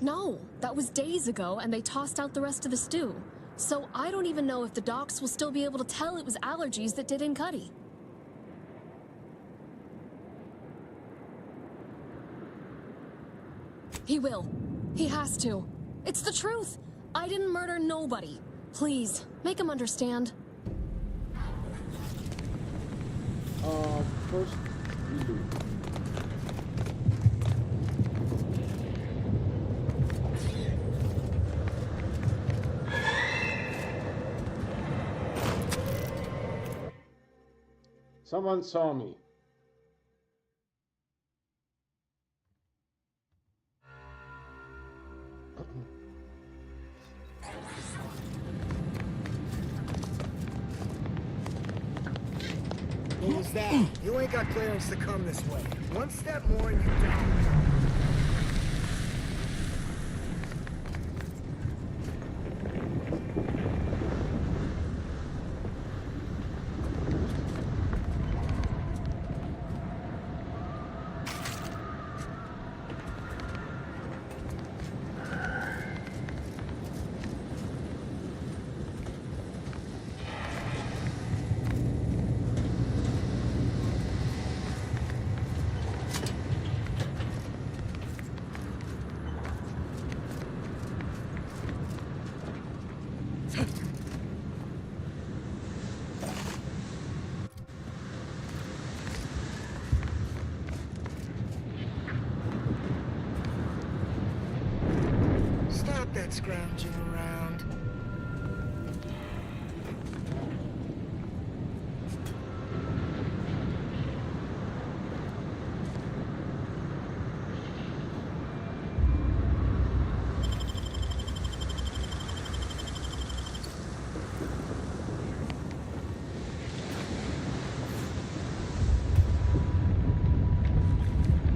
No, that was days ago, and they tossed out the rest of the stew. So I don't even know if the docs will still be able to tell it was allergies that did in Cuddy. He will. He has to. It's the truth. I didn't murder nobody. Please, make him understand. First, we do. Someone saw me. What was that? You ain't got clearance to come this way. One step more and you're down. that scrounging around.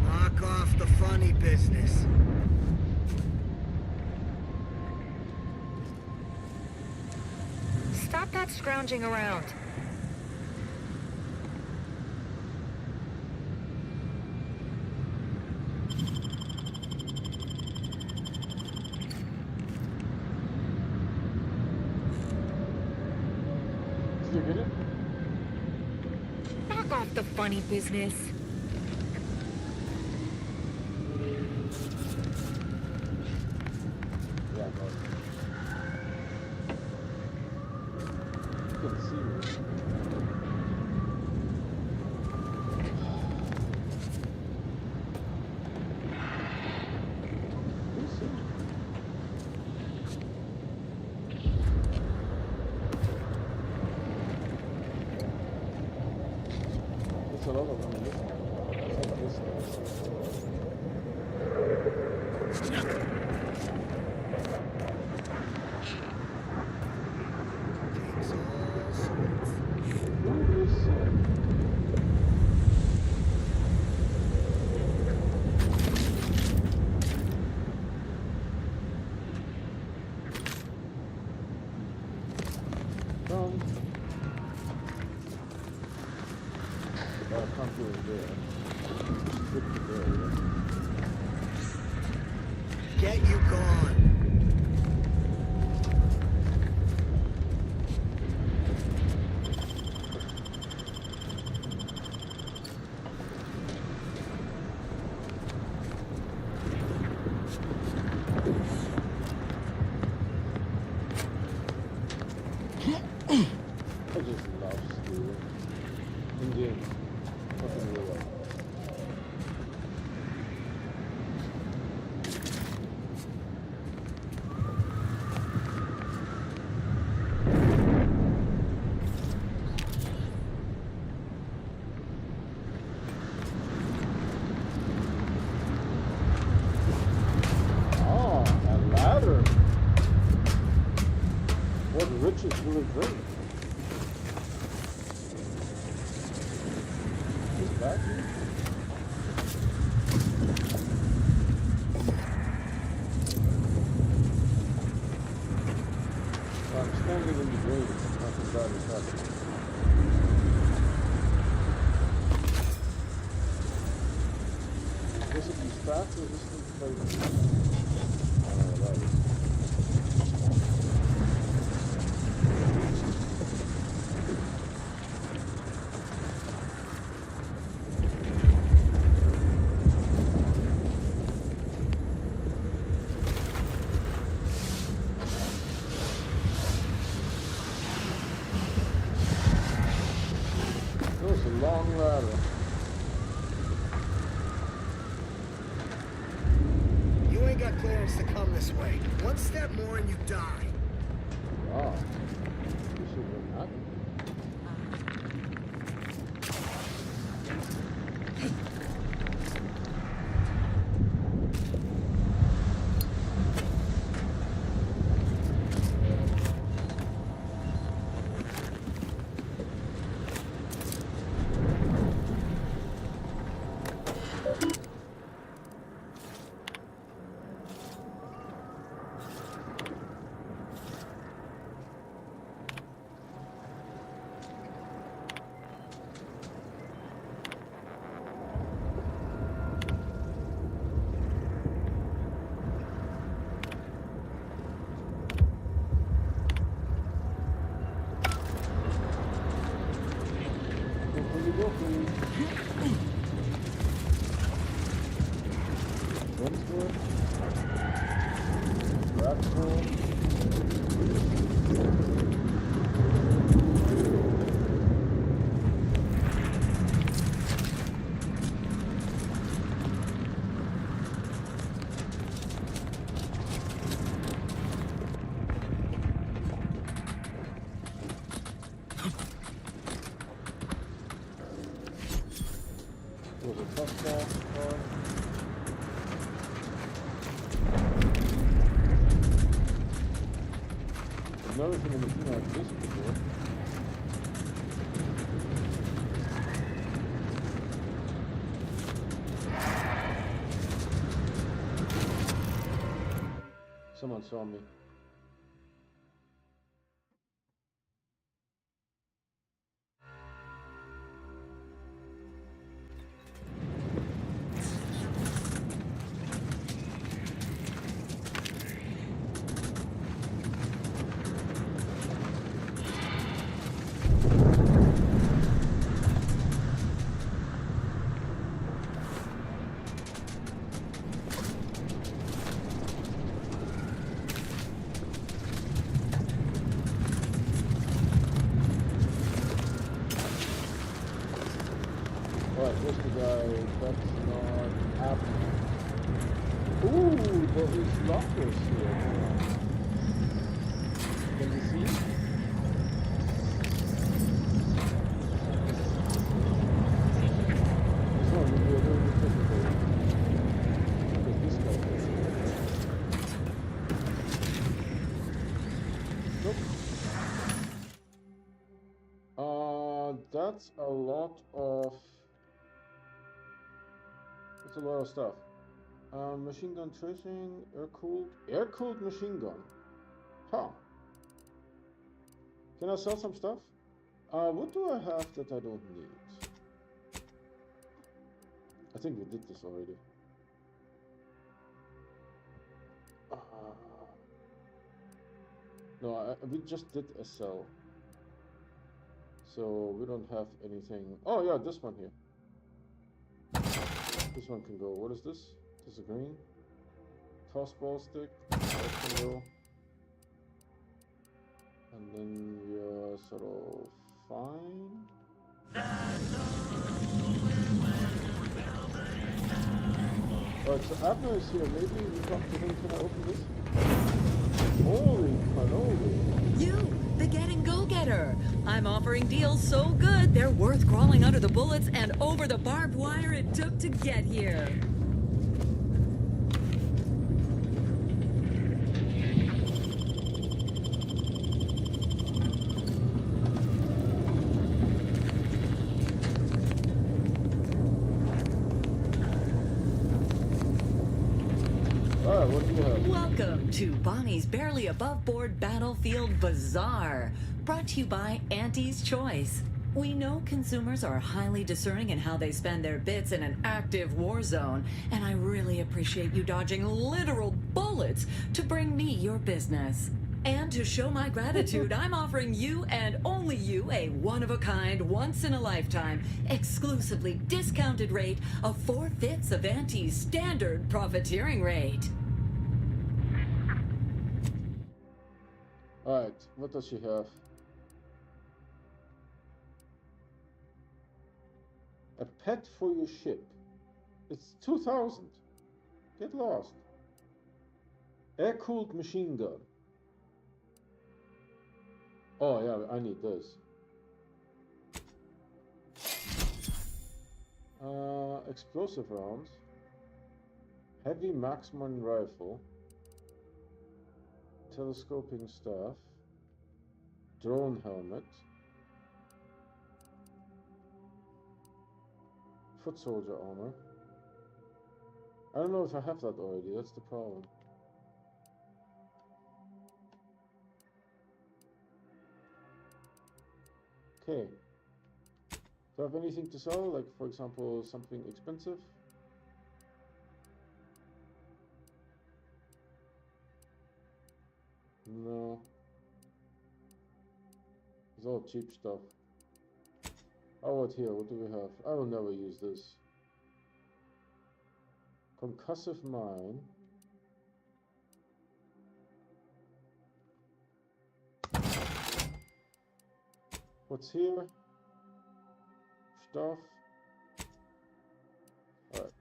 Knock off the funny business. Stop that scrounging around. Did you get it? Knock off the funny business. Yeah, I got it. You can see me. You see me. There's a lot of them missing. It's like this. Who is Done. I can't do it there. Stick to there, yeah. Get you gone. I just love stealing. In game. Not in real life. Oh, a ladder. What riches will it bring? Is that you? I'm standing in the green. Nothing bad is happening. Is it the staff or is this the plate? Oh, that is. That was a long ladder. You ain't got clearance to come this way. One step more and you die. Wow. This shouldn't happen. far. I've never seen a machine like this before. Someone saw me. Alright, where's the guy? That's not happening. Ooh, there is lockers here. Can you see? This one will be a little bit difficult. Because this guy is. Nope. That's a lot of... That's a lot of stuff. Machine gun tracing, air-cooled machine gun. Huh. Can I sell some stuff? What do I have that I don't need? I think we did this already. No, we just did a sell. So we don't have anything. Oh yeah, this one here. This one can go. What is this? This is a green. Toss ball stick. That can go. And then we are sort of fine. Alright, so Abner is here. Maybe we talk to him. Can I open this? Holy cannoli. You, the get and go getter. I'm offering deals so good they're worth crawling under the bullets and over the barbed wire it took to get here. What do you have? Welcome to Bonnie's Barely Above Board Battlefield Bazaar, brought to you by Auntie's Choice. We know consumers are highly discerning in how they spend their bits in an active war zone, and I really appreciate you dodging literal bullets to bring me your business. And to show my gratitude, I'm offering you and only you a one-of-a-kind, once-in-a-lifetime, exclusively discounted rate of 4/5 of Auntie's standard profiteering rate. Alright, what does she have? A pet for your ship. It's 2,000. Get lost. Air-cooled machine gun. Oh yeah, I need this. Explosive rounds. Heavy marksman rifle. Telescoping staff. Drone helmet. Foot soldier armor. I don't know if I have that already, that's the problem. Okay. Do I have anything to sell? Like, for example, something expensive? No. It's all cheap stuff. Oh, what here? What do we have? I will never use this. Concussive mine. What's here? Stuff. Alright.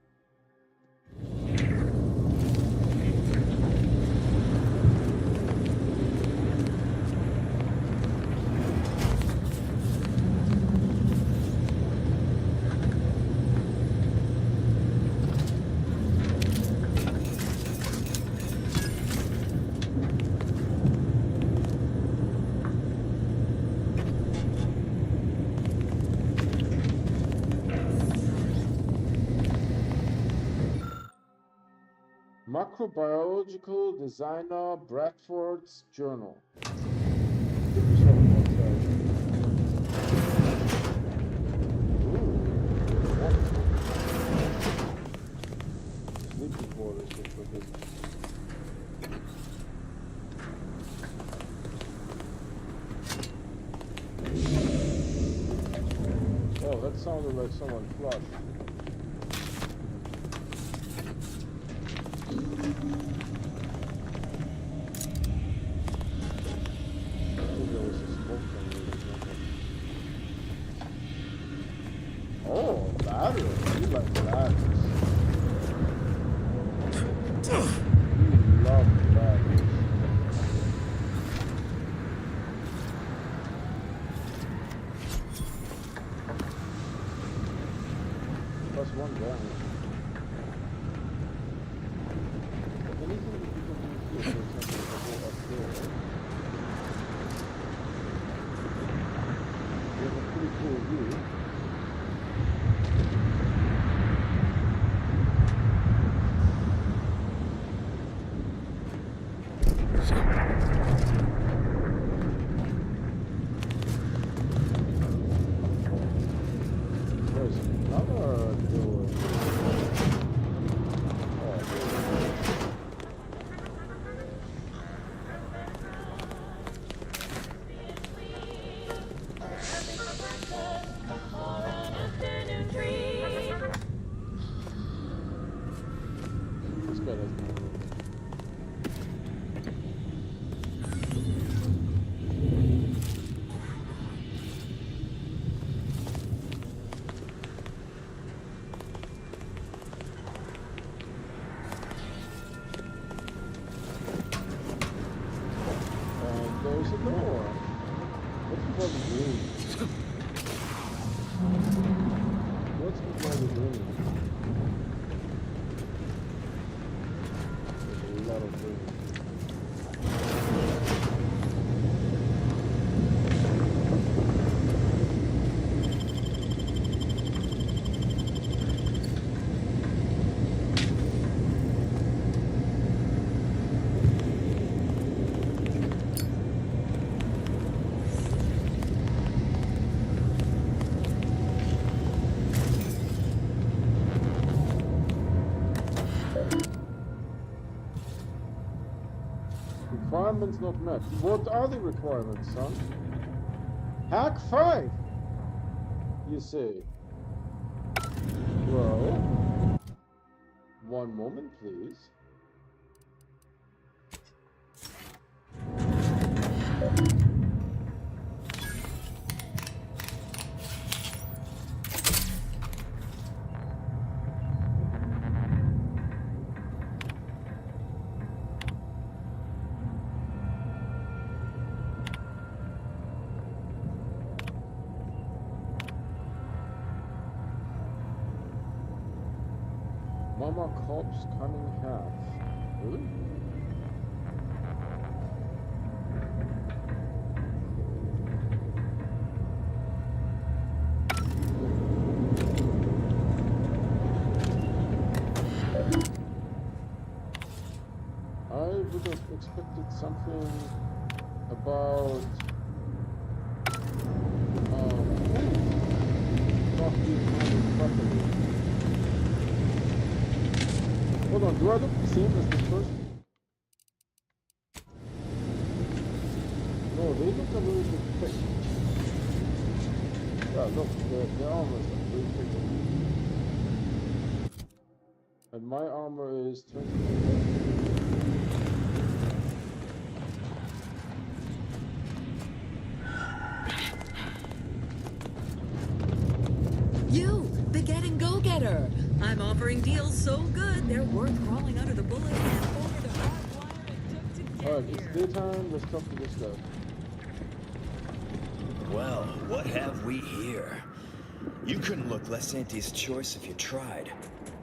Macrobiological Designer Bradford's Journal. Sleeping quarters for business. Oh, that sounded like someone flushed. Oh, ladders. You like ladders. You love ladders. Plus one down. Anything that you can do here, for example, if I go up there, we have a pretty cool view. There's a door. What's before the green? What's before the green? There's a lot of green. Requirements not met. What are the requirements, son? Hack 5! You say. Well, one moment, please. Mama Cops Cunning Half. Really? I would have expected something about not being handled properly. Hold on, do I look the same as the first? No, they look a little bit thick. Yeah, look, their armor is very thick. And my armor is 20. You, the get-and go-getter. I'm offering deals so good, they're worth crawling under the bullet and over the barbed wire it took to get Alright, it's daytime, let's talk to this guy. Well, what have we here? You couldn't look less Auntie's choice if you tried.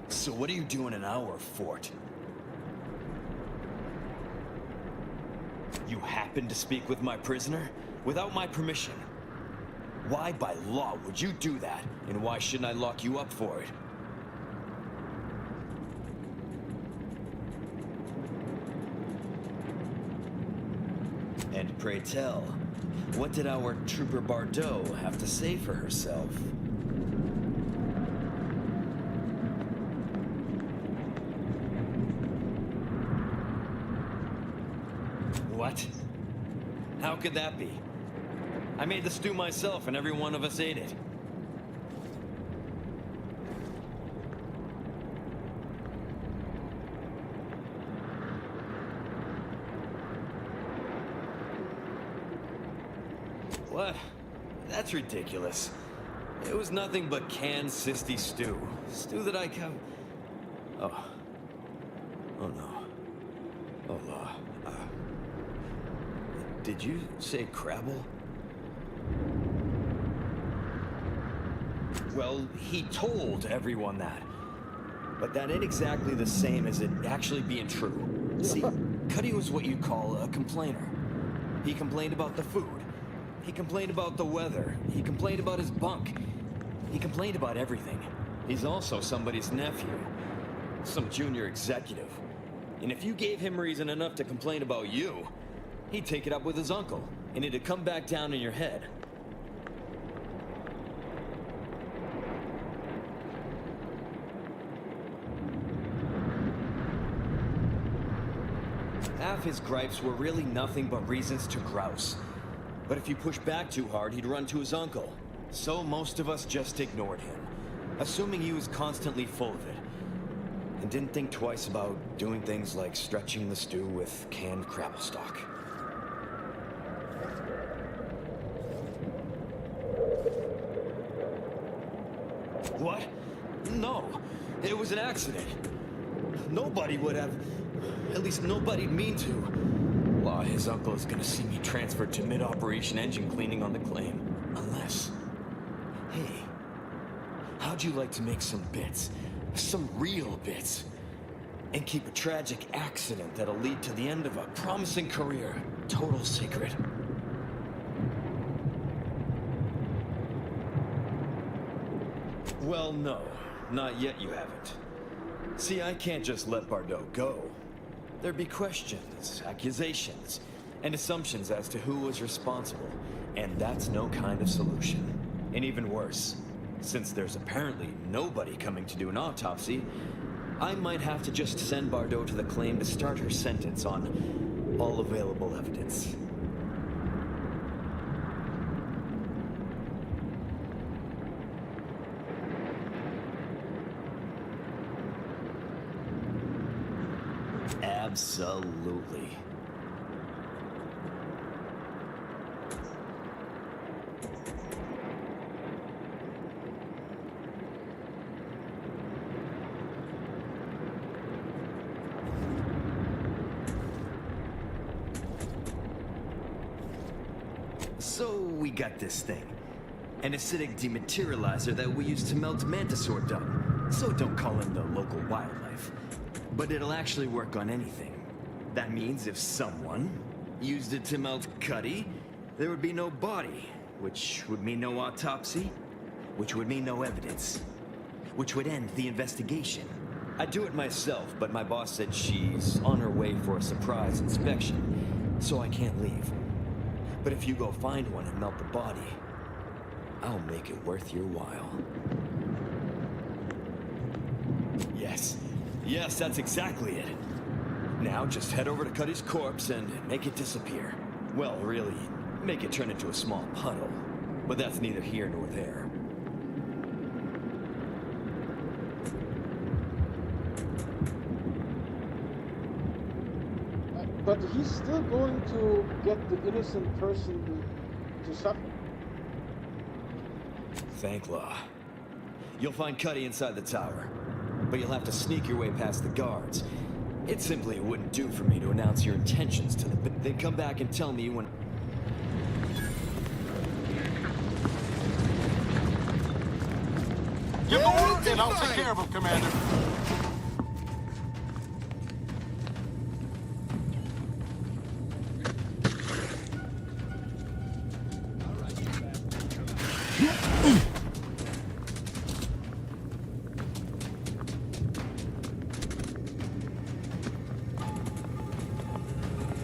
So what are you doing in our fort? You happened to speak with my prisoner? Without my permission? Why by law would you do that? And why shouldn't I lock you up for it? pray tell? What did our Trooper Bardot have to say for herself? What? How could that be? I made the stew myself and every one of us ate it. What? That's ridiculous. It was nothing but canned sisty stew. Stew that I come... Oh. Oh no. Oh, did you say Crabble? Well, he told everyone that. But that ain't exactly the same as it actually being true. See, Cuddy was what you'd call a complainer. He complained about the food. He complained about the weather. He complained about his bunk. He complained about everything. He's also somebody's nephew. Some junior executive. And if you gave him reason enough to complain about you, he'd take it up with his uncle, and it'd come back down in your head. Half his gripes were really nothing but reasons to grouse. But if you push back too hard, he'd run to his uncle. So most of us just ignored him, assuming he was constantly full of it. And didn't think twice about doing things like stretching the stew with canned crabble stock. What? No, it was an accident. Nobody would have... At least nobody'd mean to. Well, his uncle is gonna see me transferred to mid-operation engine cleaning on the claim. Unless... Hey, how'd you like to make some bits? Some real bits? And keep a tragic accident that'll lead to the end of a promising career. Total secret. Well, no. Not yet you haven't. See, I can't just let Bardot go. There'd be questions, accusations, and assumptions as to who was responsible, and that's no kind of solution. And even worse, since there's apparently nobody coming to do an autopsy, I might have to just send Bardot to the claim to start her sentence on all available evidence. Absolutely. So we got this thing. An acidic dematerializer that we use to melt mantisaur dung. So don't call in the local wildlife. But it'll actually work on anything. That means if someone used it to melt Cuddy, there would be no body, which would mean no autopsy, which would mean no evidence, which would end the investigation. I'd do it myself, but my boss said she's on her way for a surprise inspection, so I can't leave. But if you go find one and melt the body, I'll make it worth your while. Yes. Yes, that's exactly it. Now just head over to Cuddy's corpse and make it disappear. Well, really, make it turn into a small puddle. But that's neither here nor there. But he's still going to get the innocent person to suffer. Thank law. You'll find Cuddy inside the tower, but you'll have to sneak your way past the guards. It simply wouldn't do for me to announce your intentions to them, but then come back and tell me when... Give the word and I'll take care of him, Commander.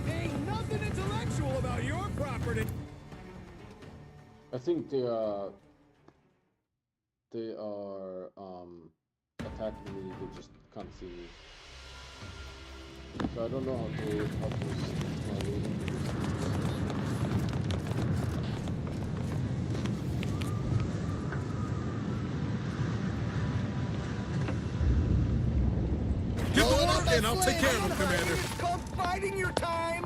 Ain't nothing intellectual cool about your property. I think they are attacking me. They just can't see me. So I don't know how to stick my way into this. Get the lock in, I'll take care of him, Commander. It's called biding your time.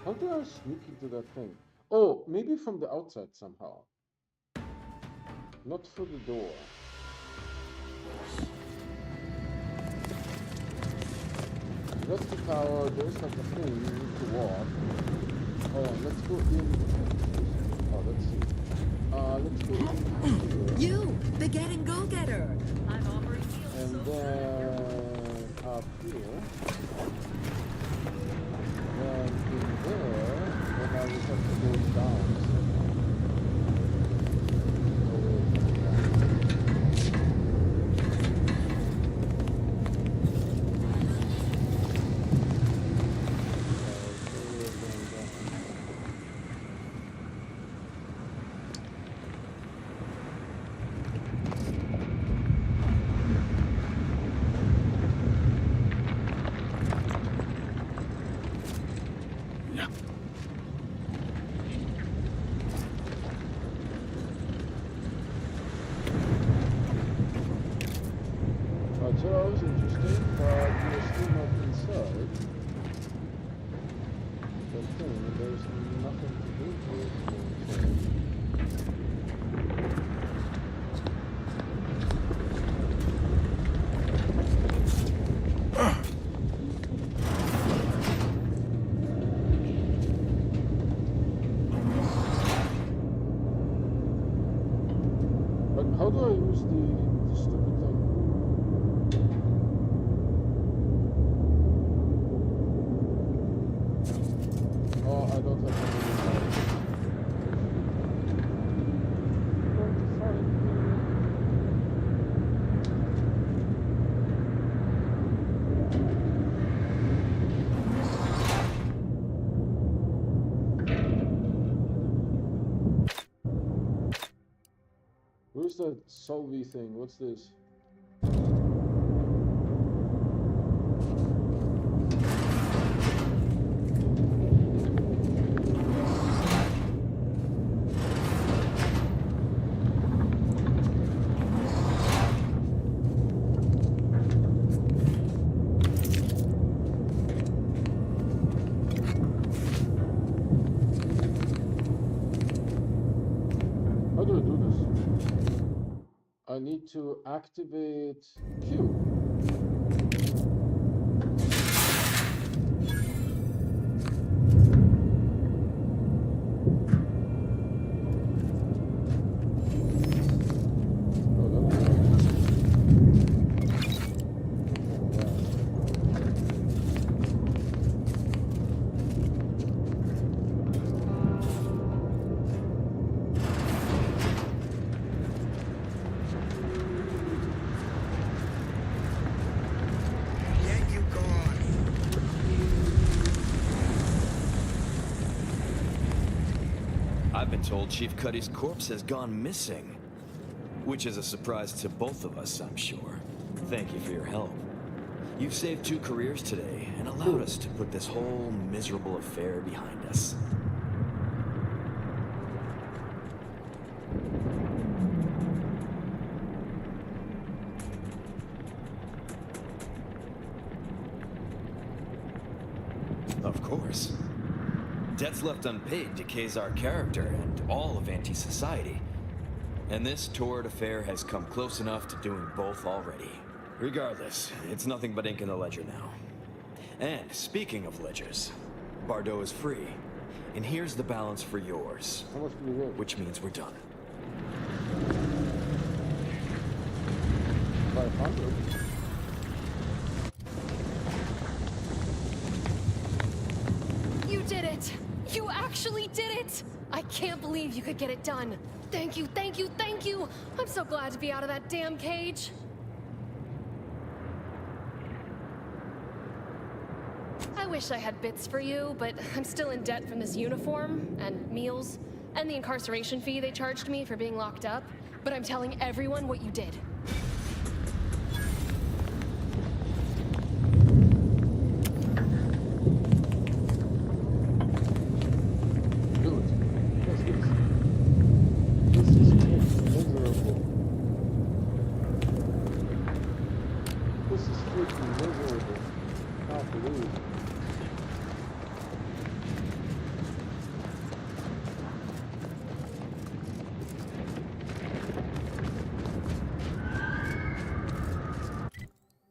How do I sneak into that thing? Oh, maybe from the outside somehow. Not through the door. That's the tower. There's like a thing you need to walk. Oh, let's go in. Oh, let's see. Let's go in here. You, the get and go getter. I'm offering you. And then up here. Then in there. Then I will have to go down. So that was interesting, but we're still not inside the thing. There's nothing to do with inside. But how do I use the stupid thing? Oh, I don't have any time. I'm going to find me. Where's that Solvay thing? What's this? How do I do this? I need to activate Q. Get you gone. I've been told Chief Cuddy's corpse has gone missing. Which is a surprise to both of us, I'm sure. Thank you for your help. You've saved 2 careers today and allowed us to put this whole miserable affair behind us. Of course. Debts left unpaid decays our character and all of anti-society. And this torrid affair has come close enough to doing both already. Regardless, it's nothing but ink in the ledger now. And speaking of ledgers, Bardot is free. And here's the balance for yours. How much do we get? Which means we're done. 500. You actually did it! I can't believe you could get it done. Thank you, thank you, thank you! I'm so glad to be out of that damn cage. I wish I had bits for you, but I'm still in debt from this uniform, and meals, and the incarceration fee they charged me for being locked up. But I'm telling everyone what you did.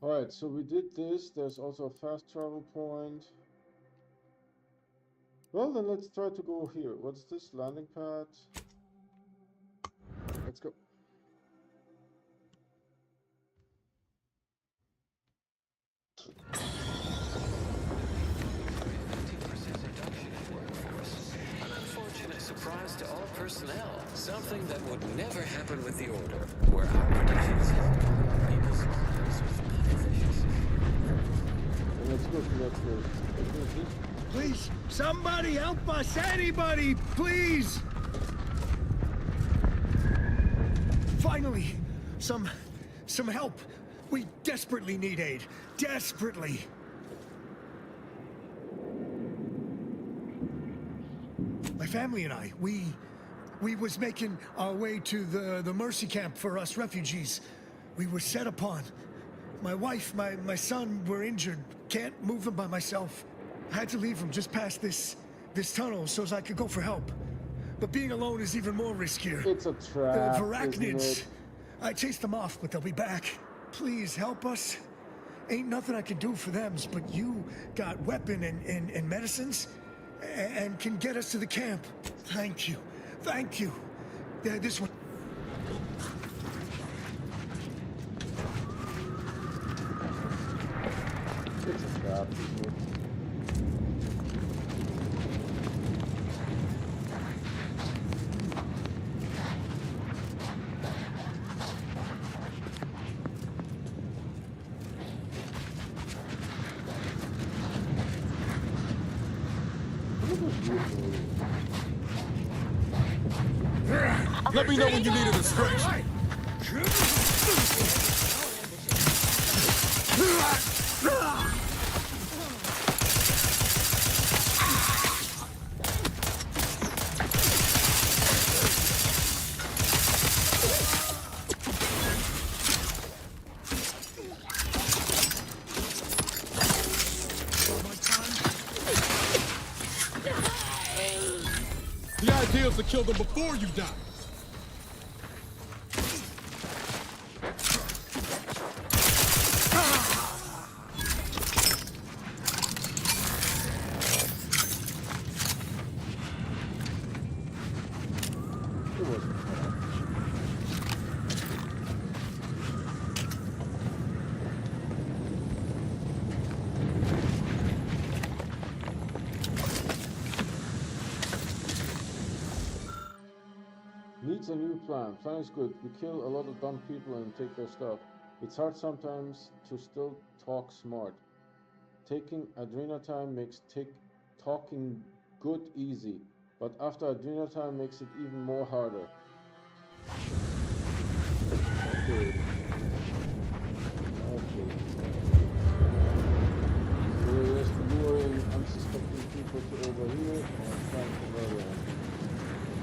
Alright, so we did this. There's also a fast travel point. Well, then let's try to go here. What's this? Landing pad. Let's go. An unfortunate surprise to all personnel. Something that would never happen with the Order, where our predictions help people's lives with efficiency. Let's go to that first. Please, somebody help us! Anybody, please! Finally, some help. We desperately need aid. Desperately. My family and I, we was making our way to the Mercy camp for us refugees. We were set upon. My wife, my son were injured. Can't move them by myself. I had to leave them just past this tunnel so as I could go for help. But being alone is even more riskier. It's a trap, Arachnids. isn't it? I chased them off, but they'll be back. Please help us. Ain't nothing I can do for them, but you got weapon and medicines and can get us to the camp. Thank you. Thank you. Yeah, this one. It's a trap, isn't it? Let me know when you need a distraction. The idea is to kill them before you die. Needs a new plan. Plan is good. We kill a lot of dumb people and take their stuff. It's hard sometimes to still talk smart. Taking adrenal time makes talking good easy, but after adrenal time makes it even more harder. Okay. Okay. So we're just luring unsuspecting people to over here and trying to murder them.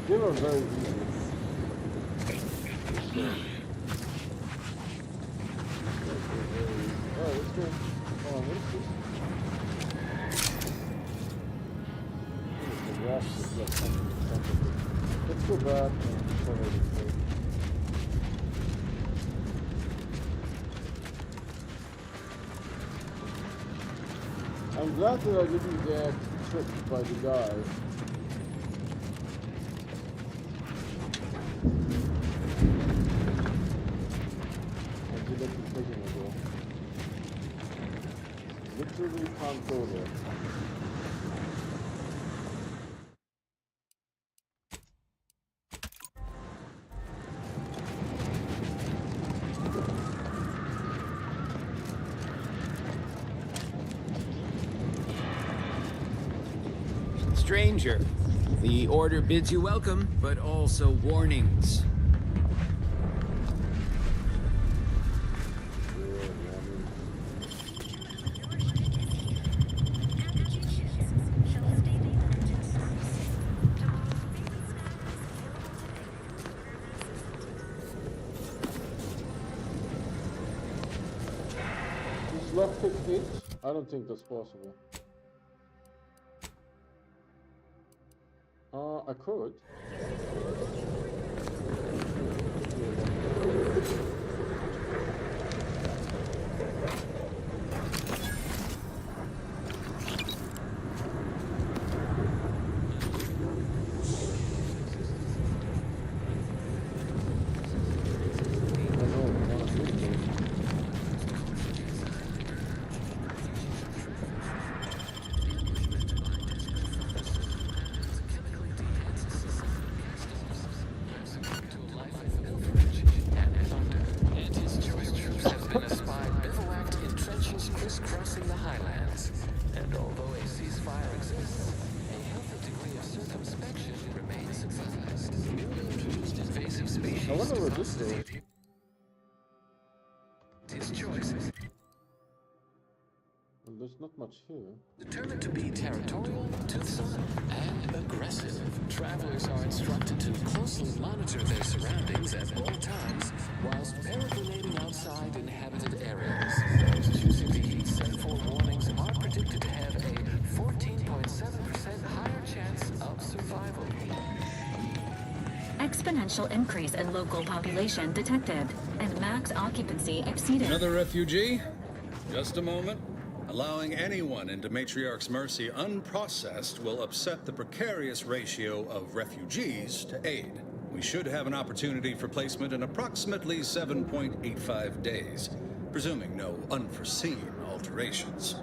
They were very easy. Oh, let's go. Oh, what is this? The grass is like something in front of it. Let's go back and cover this thing. I'm glad that I didn't get tricked by the guy. Literally can't go there. Stranger, the Order bids you welcome, but also warnings. Is lockpick it? I don't think that's possible. I could. Crisscrossing the highlands, and although a ceasefire exists, a healthy degree of circumspection remains advised. Newly introduced invasive species I wonder what this is. His choices. Well, there's not much here. Determined to be territorial, toothsome, and aggressive, travelers are instructed to closely monitor their surroundings at all times, whilst peregrinating outside inhabited areas. Those choosing to heed set forewarnings are predicted to have a 14.7% higher chance of survival. Exponential increase in local population detected, and max occupancy exceeded. Another refugee? Just a moment. Allowing anyone into Matriarch's Mercy unprocessed will upset the precarious ratio of refugees to aid. We should have an opportunity for placement in approximately 7.85 days, presuming no unforeseen alterations.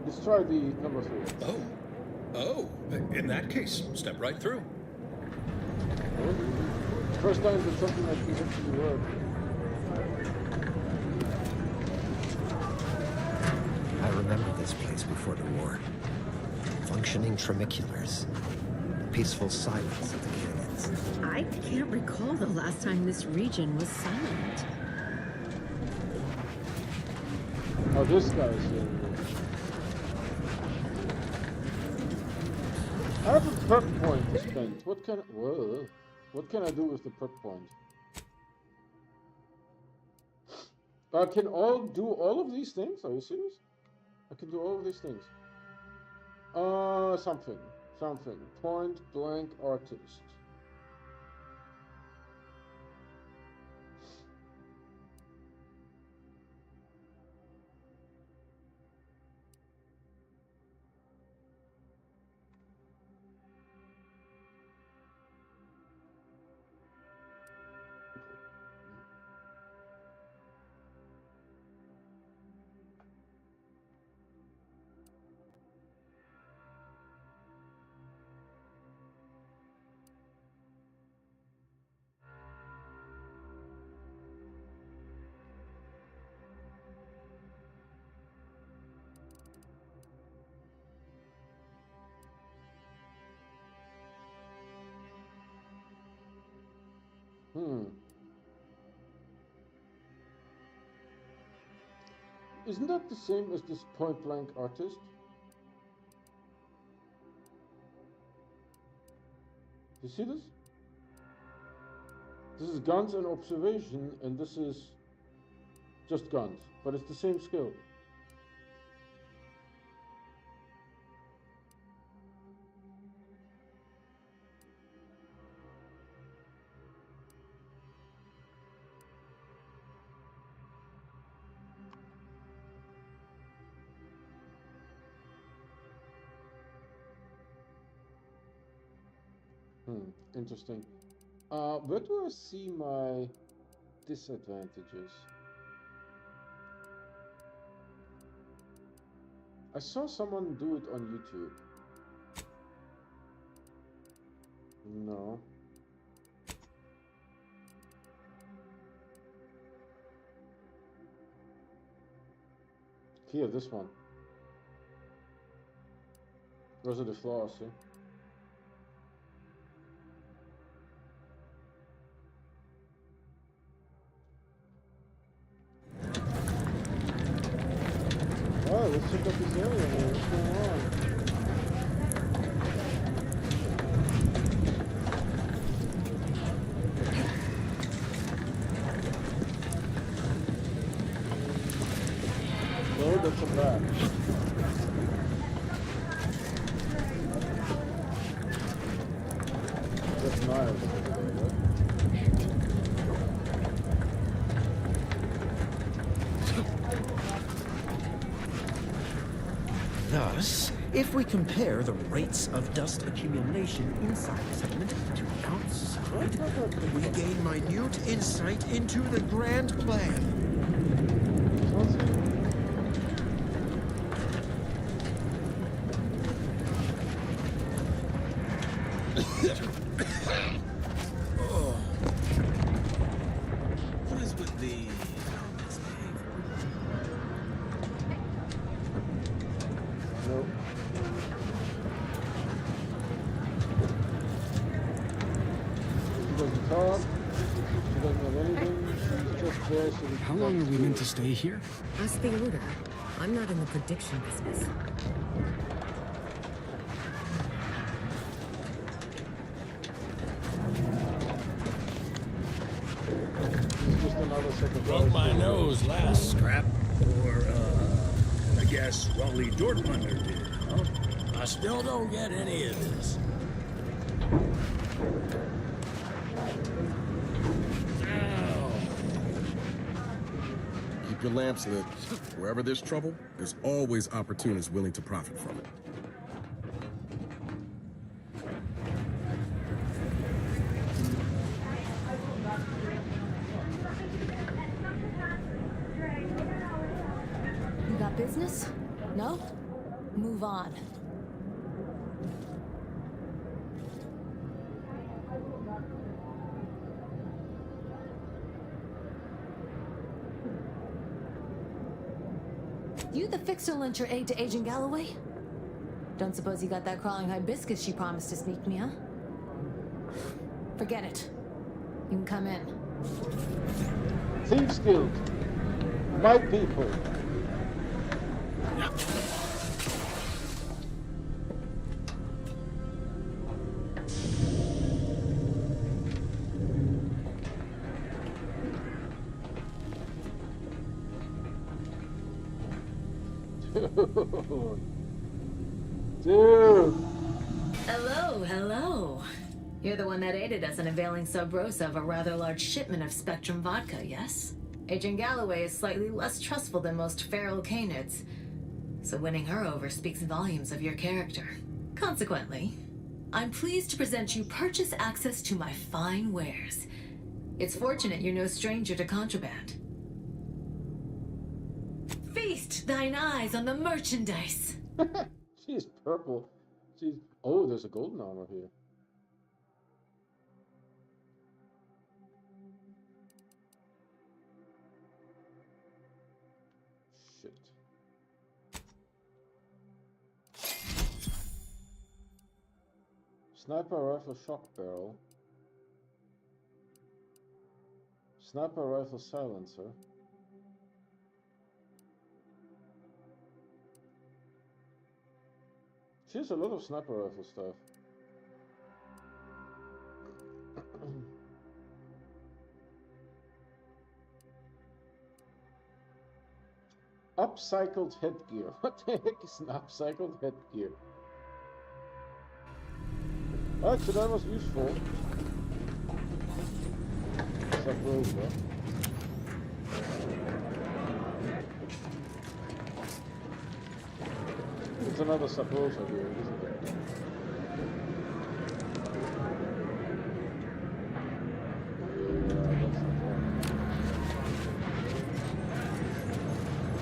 Let's try the number 3. Oh, in that case, step right through. First time that something like this actually worked. I remember this place before the war. Functioning tramiculars. The peaceful silence of the canyons. I can't recall the last time this region was silent. Oh, this guy's here. I have a perk point to spend. What can I do with the perk point? I can do all of these things? Are you serious? I can do all of these things. Something. Point blank artist. Isn't that the same as this point blank artist? You see this? This is guns and observation, and this is just guns, but it's the same skill. Interesting. Where do I see my disadvantages? I saw someone do it on YouTube. No. here, this one. Those are the floors, see? Oh, let's check out this area here. What's going on? No, that's a bat. That's knives over there, right? Thus, if we compare the rates of dust accumulation inside the settlement to outside, we gain minute insight into the grand plan. What is with the... Nope. She doesn't talk. She doesn't have anything. She's just there so we How long are we meant to stay here? Ask the order. I'm not in the prediction business. Just another second. Broke my nose last scrap. Or, I guess Raleigh Dortmunder did, huh? I still don't get any of this. Keep your lamps lit. Wherever there's trouble, there's always opportunists willing to profit from it. You got business? No? Move on. You the fixer lent your aid to Agent Galloway? Don't suppose you got that crawling hibiscus she promised to sneak me, huh? Forget it. You can come in. Thieves Guild. My people. Dude. Hello, hello. You're the one that aided us in availing Sub Rosa of a rather large shipment of Spectrum vodka, yes? Agent Galloway is slightly less trustful than most feral canids, so winning her over speaks volumes of your character. Consequently, I'm pleased to present you purchase access to my fine wares. It's fortunate you're no stranger to contraband. Feast thine eyes on the merchandise. She's purple. She's... Oh, there's a golden armor here. Shit. Sniper rifle shock barrel. Sniper rifle silencer. She has a lot of sniper rifle stuff. Upcycled headgear. What the heck is an upcycled headgear? Oh, so that was useful. Sub-Rosa. It's another Sub-Rosa here, isn't it?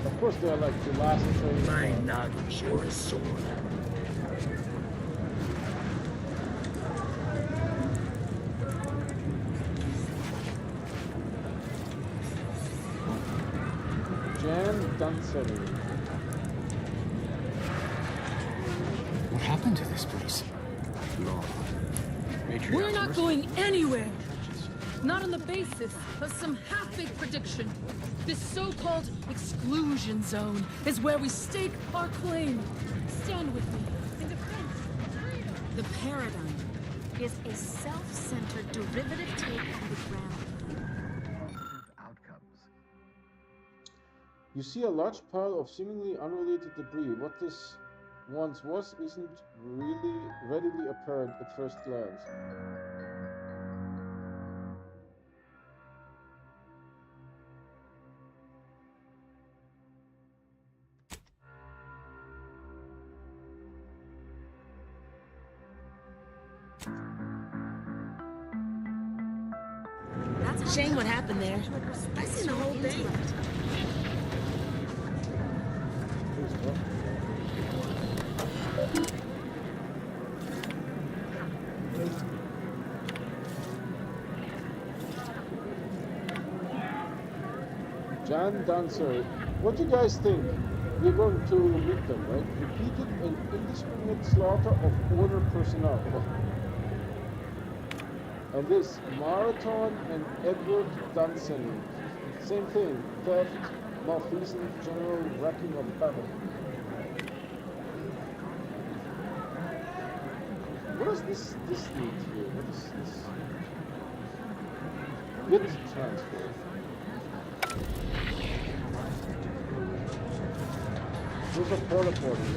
Of course, they're like the last train. My noggin sure is sore. Jan Dunsany. happened to this place? Law. We're not going anywhere. Not on the basis of some half-baked prediction. This so-called exclusion zone is where we stake our claim. Stand with me in defense of freedom. The paradigm is a self-centered derivative take on the ground. You see a large pile of seemingly unrelated debris. What this once was isn't really readily apparent at first glance. Shame what happened there. I seen the whole thing. Jan Dancer, what do you guys think? We're going to meet them, right? Repeated and indiscriminate slaughter of order personnel. And this, Marathon and Edward Dunson. Same thing, theft, malfeasance, general wrecking of battle. What does this need here? What is this? Bit transfer. There's a porta potty.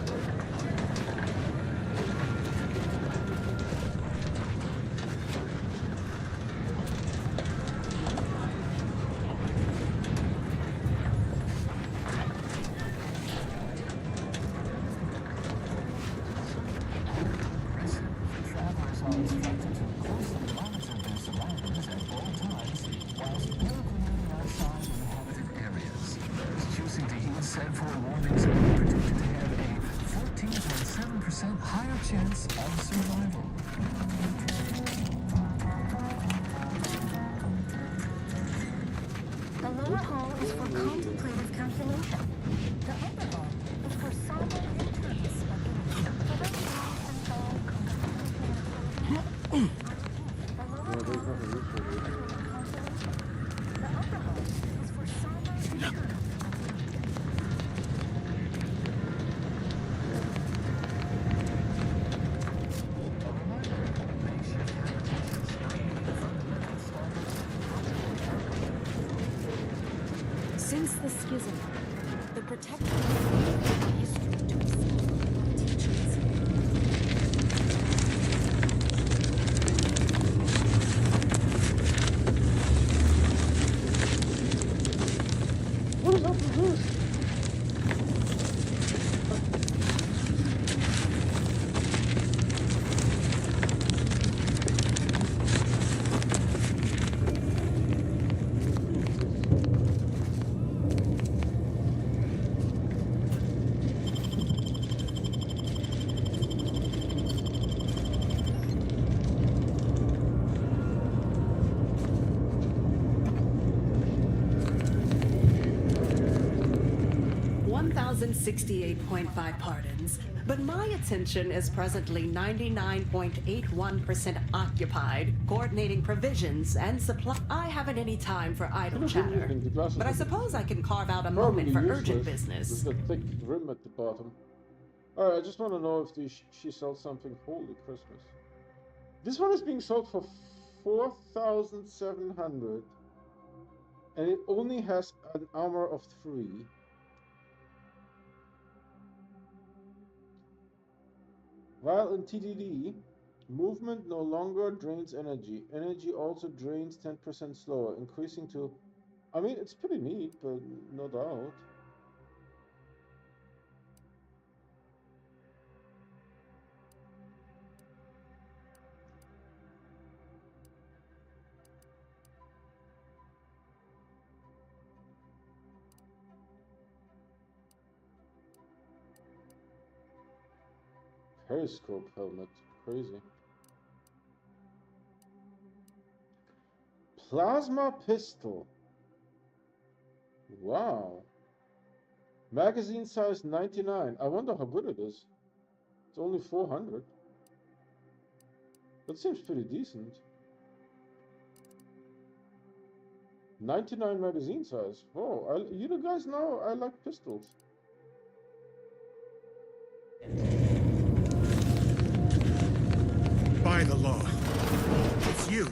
Since the schism, the protector of history to itself teaches. What is up with this? $1,068.5 pardons, but my attention is presently 99.81% occupied, coordinating provisions and supply. I haven't any time for idle chatter, but I suppose I can carve out a moment for urgent business. With the thick rim at the bottom. Alright, I just want to know if she sells something. Holy Christmas. This one is being sold for 4,700, and it only has an armor of 3. While in TDD, movement no longer drains energy. Energy also drains 10% slower, increasing to... I mean, it's pretty neat, but no doubt. Periscope helmet, crazy. Plasma pistol. Wow. Magazine size 99. I wonder how good it is. It's only 400. That seems pretty decent. 99 magazine size. Oh, you guys know I like pistols. By the law. It's you.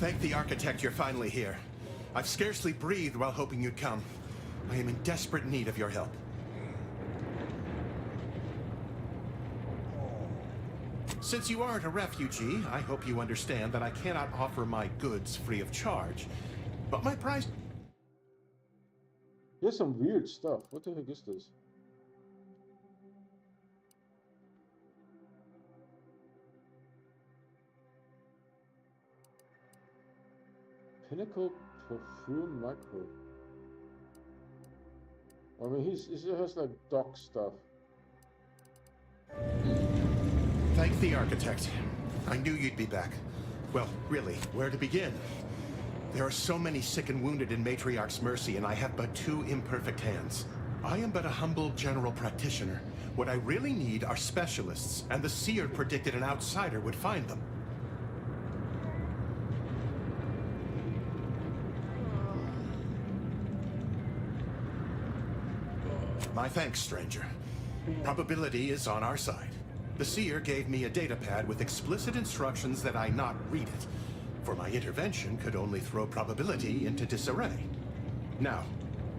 Thank the architect you're finally here. I've scarcely breathed while hoping you'd come. I am in desperate need of your help. Since you aren't a refugee, I hope you understand that I cannot offer my goods free of charge. But my price... Here's some weird stuff. What the heck is this? Pinnacle perfume micro. I mean, he has like dock stuff. Thank the architect. I knew you'd be back. Well, really, where to begin? There are so many sick and wounded in Matriarch's Mercy, and I have but 2 imperfect hands. I am but a humble general practitioner. What I really need are specialists, and the seer predicted an outsider would find them. My thanks, stranger. Probability is on our side. The seer gave me a datapad with explicit instructions that I not read it, for my intervention could only throw probability into disarray. Now,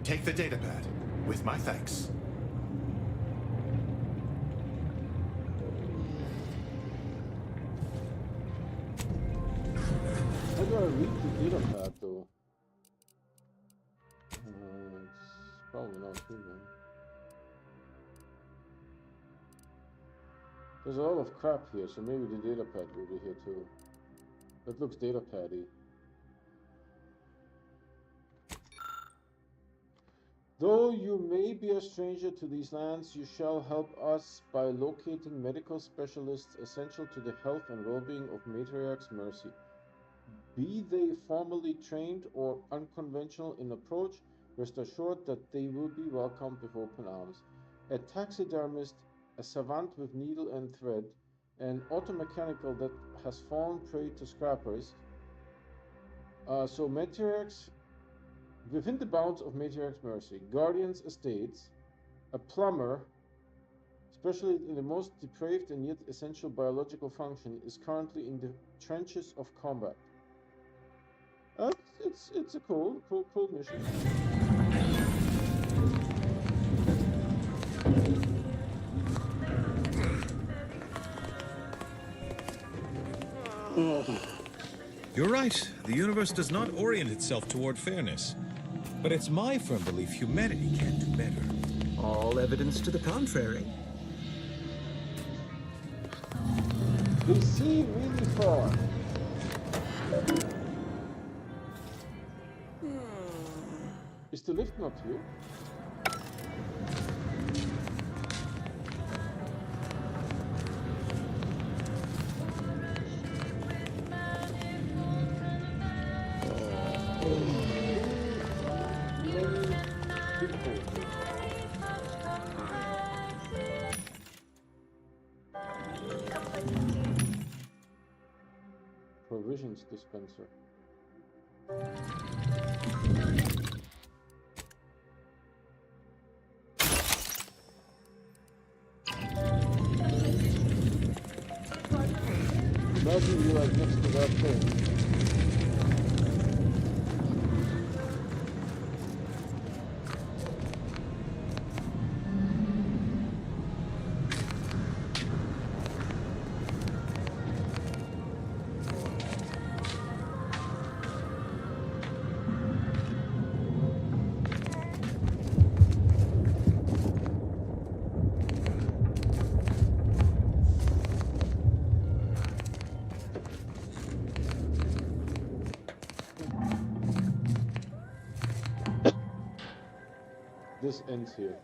take the datapad, with my thanks. How do I read the datapad though? It's probably not here then. There's a lot of crap here, so maybe the datapad will be here too. That looks datapad-y. Though you may be a stranger to these lands, you shall help us by locating medical specialists essential to the health and well-being of Matriarch's Mercy. Be they formally trained or unconventional in approach, rest assured that they will be welcomed with open arms. A taxidermist, a savant with needle and thread, an automechanical that has fallen prey to scrappers. So Matriarch's, within the bounds of Matriarch's Mercy, Guardian's estates, a plumber, especially in the most depraved and yet essential biological function, is currently in the trenches of combat. It's a cool mission. You're right. The universe does not orient itself toward fairness. But it's my firm belief humanity can do better. All evidence to the contrary. They seem really far. Is the lift not here? Provisions dispenser. Imagine you're like next to that thing. This ends here.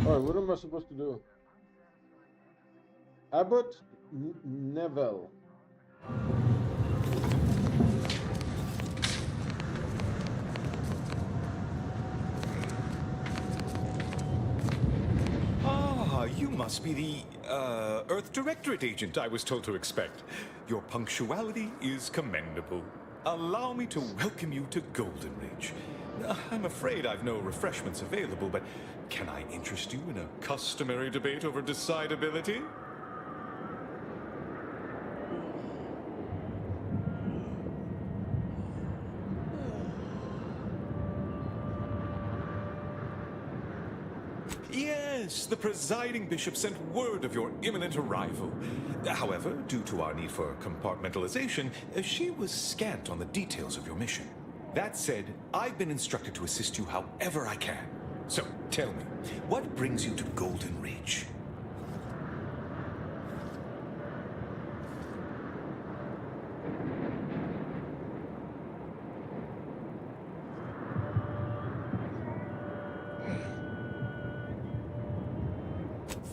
Alright, what am I supposed to do? Abbott Neville. Ah, you must be the, Earth Directorate agent I was told to expect. Your punctuality is commendable. Allow me to welcome you to Golden Ridge. I'm afraid I've no refreshments available, but can I interest you in a customary debate over decidability? Yes, the presiding bishop sent word of your imminent arrival. However, due to our need for compartmentalization, she was scant on the details of your mission. That said, I've been instructed to assist you however I can. So, tell me, what brings you to Golden Ridge?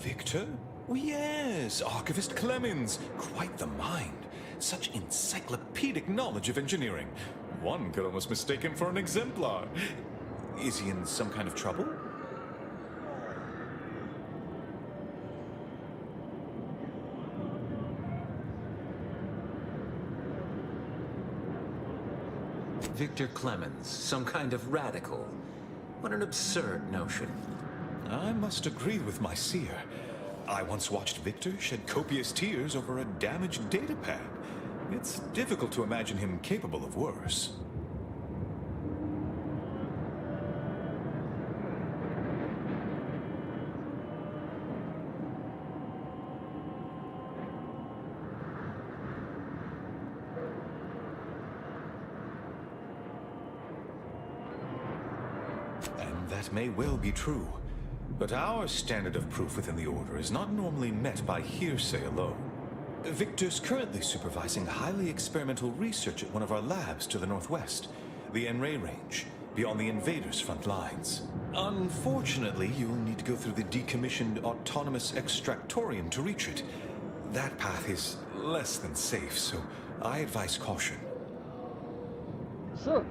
Victor? Yes, Archivist Clemens. Quite the mind. Such encyclopedic knowledge of engineering. One could almost mistake him for an exemplar. Is he in some kind of trouble? Victor Clemens, some kind of radical. What an absurd notion. I must agree with my seer. I once watched Victor shed copious tears over a damaged datapad. It's difficult to imagine him capable of worse. And that may well be true. But our standard of proof within the Order is not normally met by hearsay alone. Victor's currently supervising highly experimental research at one of our labs to the northwest, the Enray Range, beyond the invaders' front lines. Unfortunately, you'll need to go through the decommissioned autonomous extractorium to reach it. That path is less than safe, so I advise caution. Sure.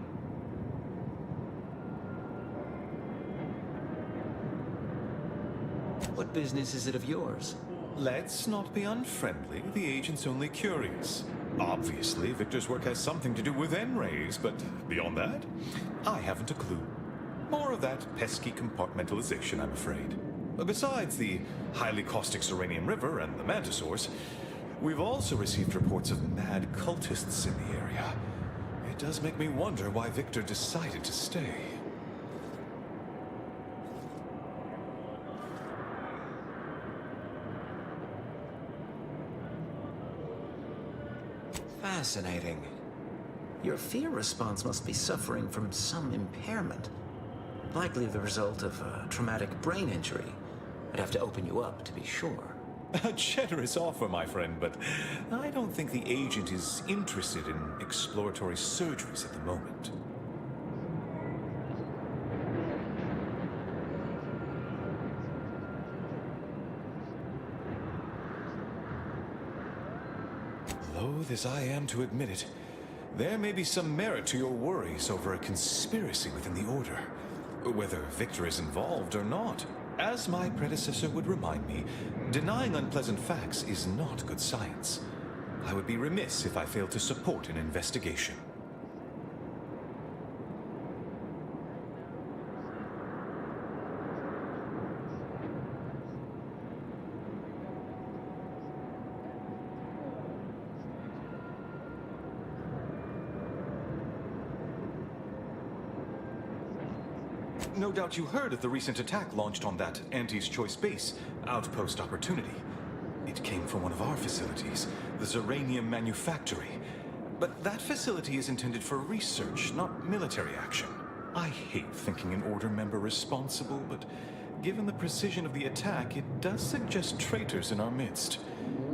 What business is it of yours? Let's not be unfriendly. The agent's only curious. Obviously, Victor's work has something to do with N-rays, but beyond that, I haven't a clue. More of that pesky compartmentalization, I'm afraid. Besides the highly caustic Serenium River and the Mantisaurs, we've also received reports of mad cultists in the area. It does make me wonder why Victor decided to stay. Fascinating. Your fear response must be suffering from some impairment. Likely the result of a traumatic brain injury. I'd have to open you up to be sure. A generous offer, my friend, but I don't think the agent is interested in exploratory surgeries at the moment. Loath as I am to admit it, there may be some merit to your worries over a conspiracy within the Order, whether Victor is involved or not. As my predecessor would remind me, denying unpleasant facts is not good science. I would be remiss if I failed to support an investigation. No doubt you heard of the recent attack launched on that Auntie's Choice base, Outpost Opportunity. It came from one of our facilities, the Zeranium Manufactory. But that facility is intended for research, not military action. I hate thinking an Order member responsible, but given the precision of the attack, it does suggest traitors in our midst.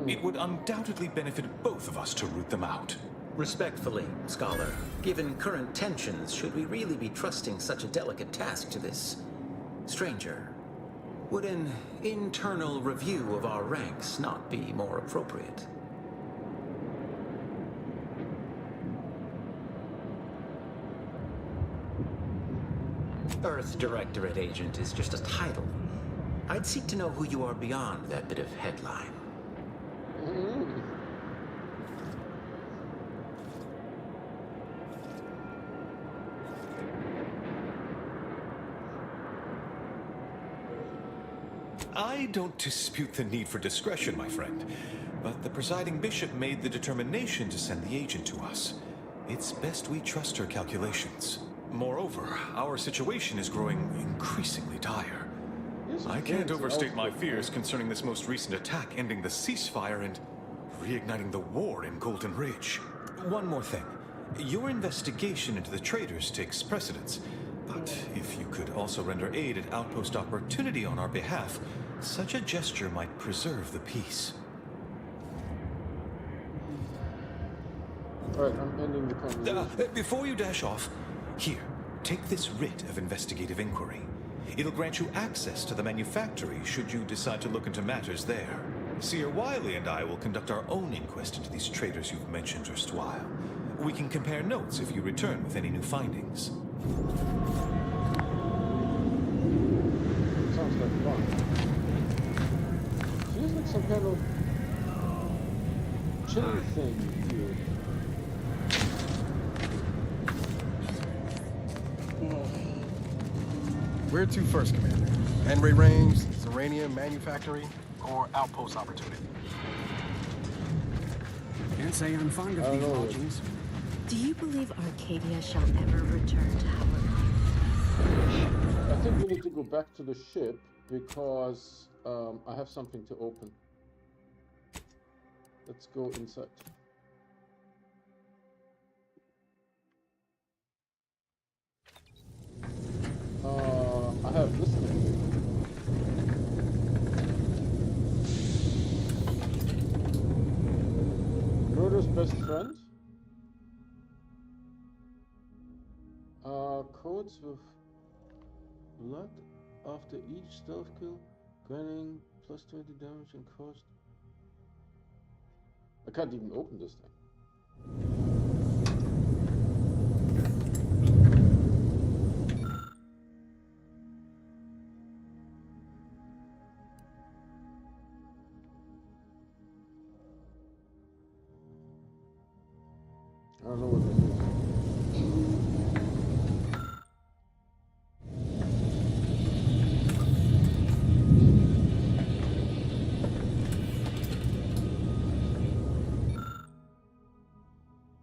It would undoubtedly benefit both of us to root them out. Respectfully, Scholar, given current tensions, should we really be trusting such a delicate task to this stranger? Would an internal review of our ranks not be more appropriate? Earth Directorate Agent is just a title. I'd seek to know who you are beyond that bit of headline. I don't dispute the need for discretion, my friend, but the presiding bishop made the determination to send the agent to us. It's best we trust her calculations. Moreover, our situation is growing increasingly dire. I can't overstate my fears concerning this most recent attack ending the ceasefire and reigniting the war in Golden Ridge. One more thing. Your investigation into the traitors takes precedence, but if you could also render aid at Outpost Opportunity on our behalf, such a gesture might preserve the peace. Alright, I'm ending the conversation. Before you dash off, here, take this writ of investigative inquiry. It'll grant you access to the manufactory should you decide to look into matters there. Seer Wiley and I will conduct our own inquest into these traitors you've mentioned erstwhile. We can compare notes if you return with any new findings. Sounds like fun. Feels like some kind of chilling thing here. Where to first, Commander? Henry Range, Zeranium Manufactory, or Outpost Opportunity? Can't say I'm fond of these lodgings. Do you believe Arcadia shall ever return to our I think we need to go back to the ship because I have something to open. Let's go inside. I have this thing. Murder's best friend. Codes with blood after each stealth kill, granting plus 20 damage and cost. I can't even open this thing. I don't know what this is.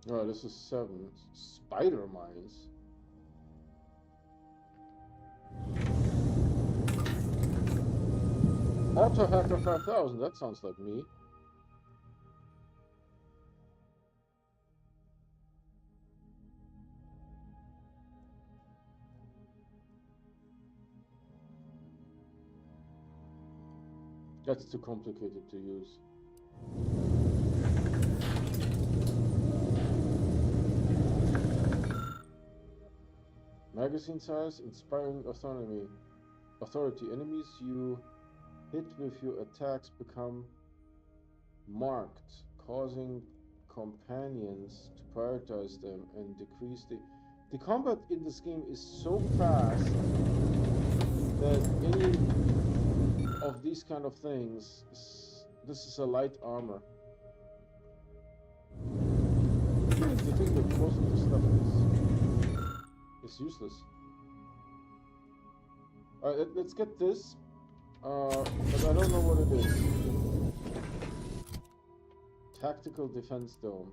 Oh, this is 7. Spider mines. Auto Hacker 5000, that sounds like me. That's too complicated to use. Magazine size, inspiring authority. Enemies you hit with your attacks become marked, causing companions to prioritize them and decrease the combat in this game is so fast that any of these kind of things, this is a light armor. The thing that most of the stuff is useless. Alright, let's get this, but I don't know what it is. Tactical defense dome.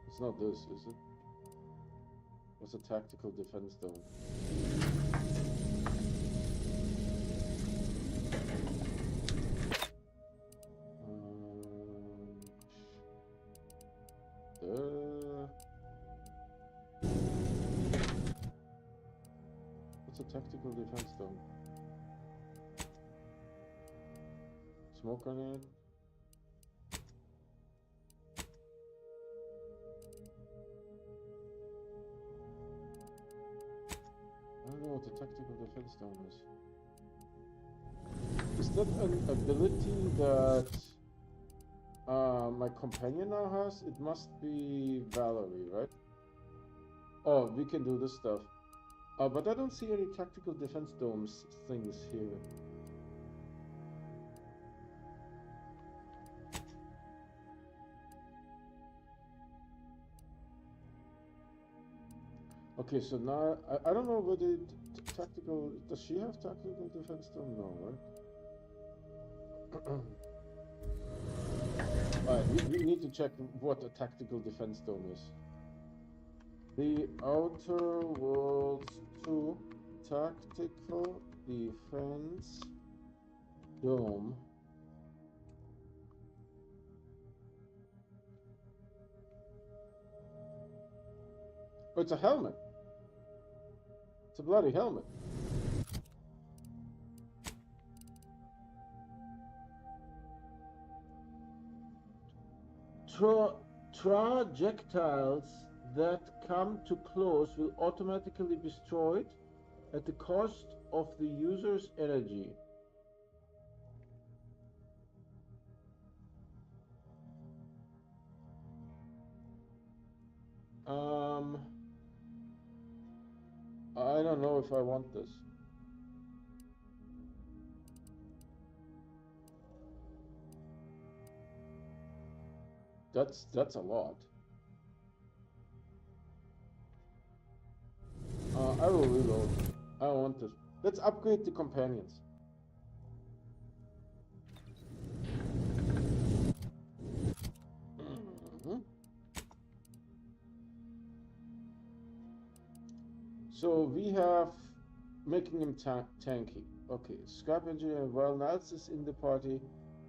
It's not this, is it? What's a tactical defense dome? What's a tactical defense dome? Smoke grenade? I don't know what the tactical defense dome is. Is that an ability that my companion now has? It must be Valerie, right? Oh, we can do this stuff. But I don't see any tactical defense domes things here. Okay, so now I don't know whether tactical. Does she have tactical defense dome? No, right? Alright, we need to check what a tactical defense dome is. The Outer Worlds 2 Tactical Defense Dome. Oh, it's a helmet. It's a bloody helmet. Trajectiles that come too close will automatically be destroyed at the cost of the user's energy. I don't know if I want this. That's a lot. I will reload. I don't want this. Let's upgrade the companions. So we have making him tanky. Okay, scrap engineer. While Niles is in the party,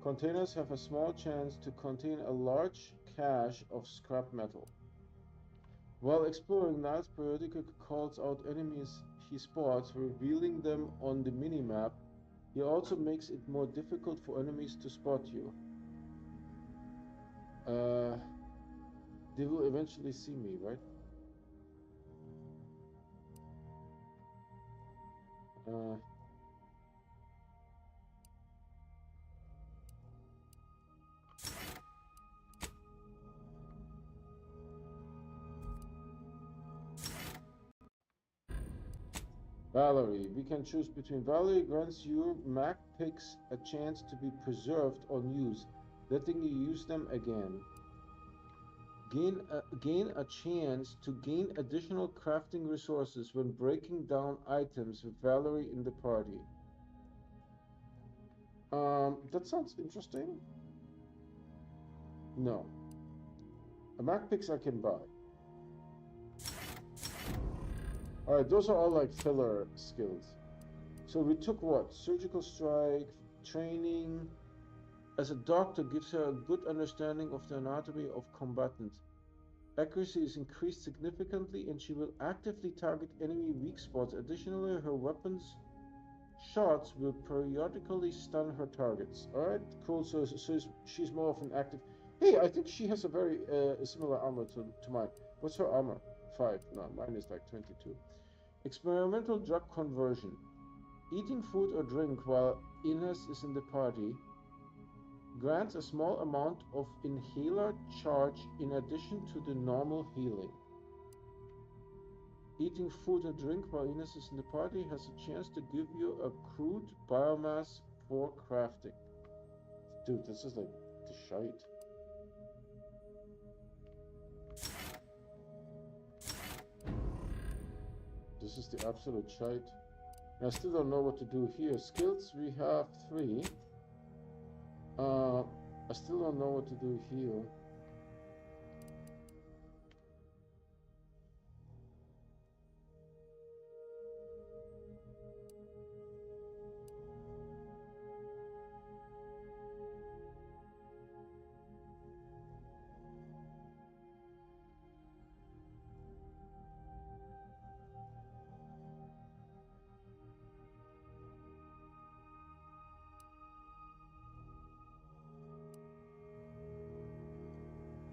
containers have a small chance to contain a large cache of scrap metal. While exploring, Niles periodically calls out enemies he spots, revealing them on the minimap. He also makes it more difficult for enemies to spot you. They will eventually see me, right? Valerie. We can choose between Valerie grants your Mac picks a chance to be preserved on use, letting you use them again. Gain a chance to gain additional crafting resources when breaking down items with Valerie in the party. That sounds interesting. No. A Mac picks I can buy. Alright, those are all like filler skills. So we took what? Surgical strike, training. As a doctor gives her a good understanding of the anatomy of combatant. Accuracy is increased significantly and she will actively target enemy weak spots. Additionally, her weapons shots will periodically stun her targets. Alright, cool. So she's more of an active... Hey, I think she has a very similar armor to mine. What's her armor? 5. No, mine is like 22. Experimental drug conversion. Eating food or drink while Ines is in the party grants a small amount of inhaler charge in addition to the normal healing. Eating food or drink while Ines is in the party has a chance to give you a crude biomass for crafting. Dude, this is like the shite. This is the absolute shite. I still don't know what to do here. Skills, we have 3. I still don't know what to do here.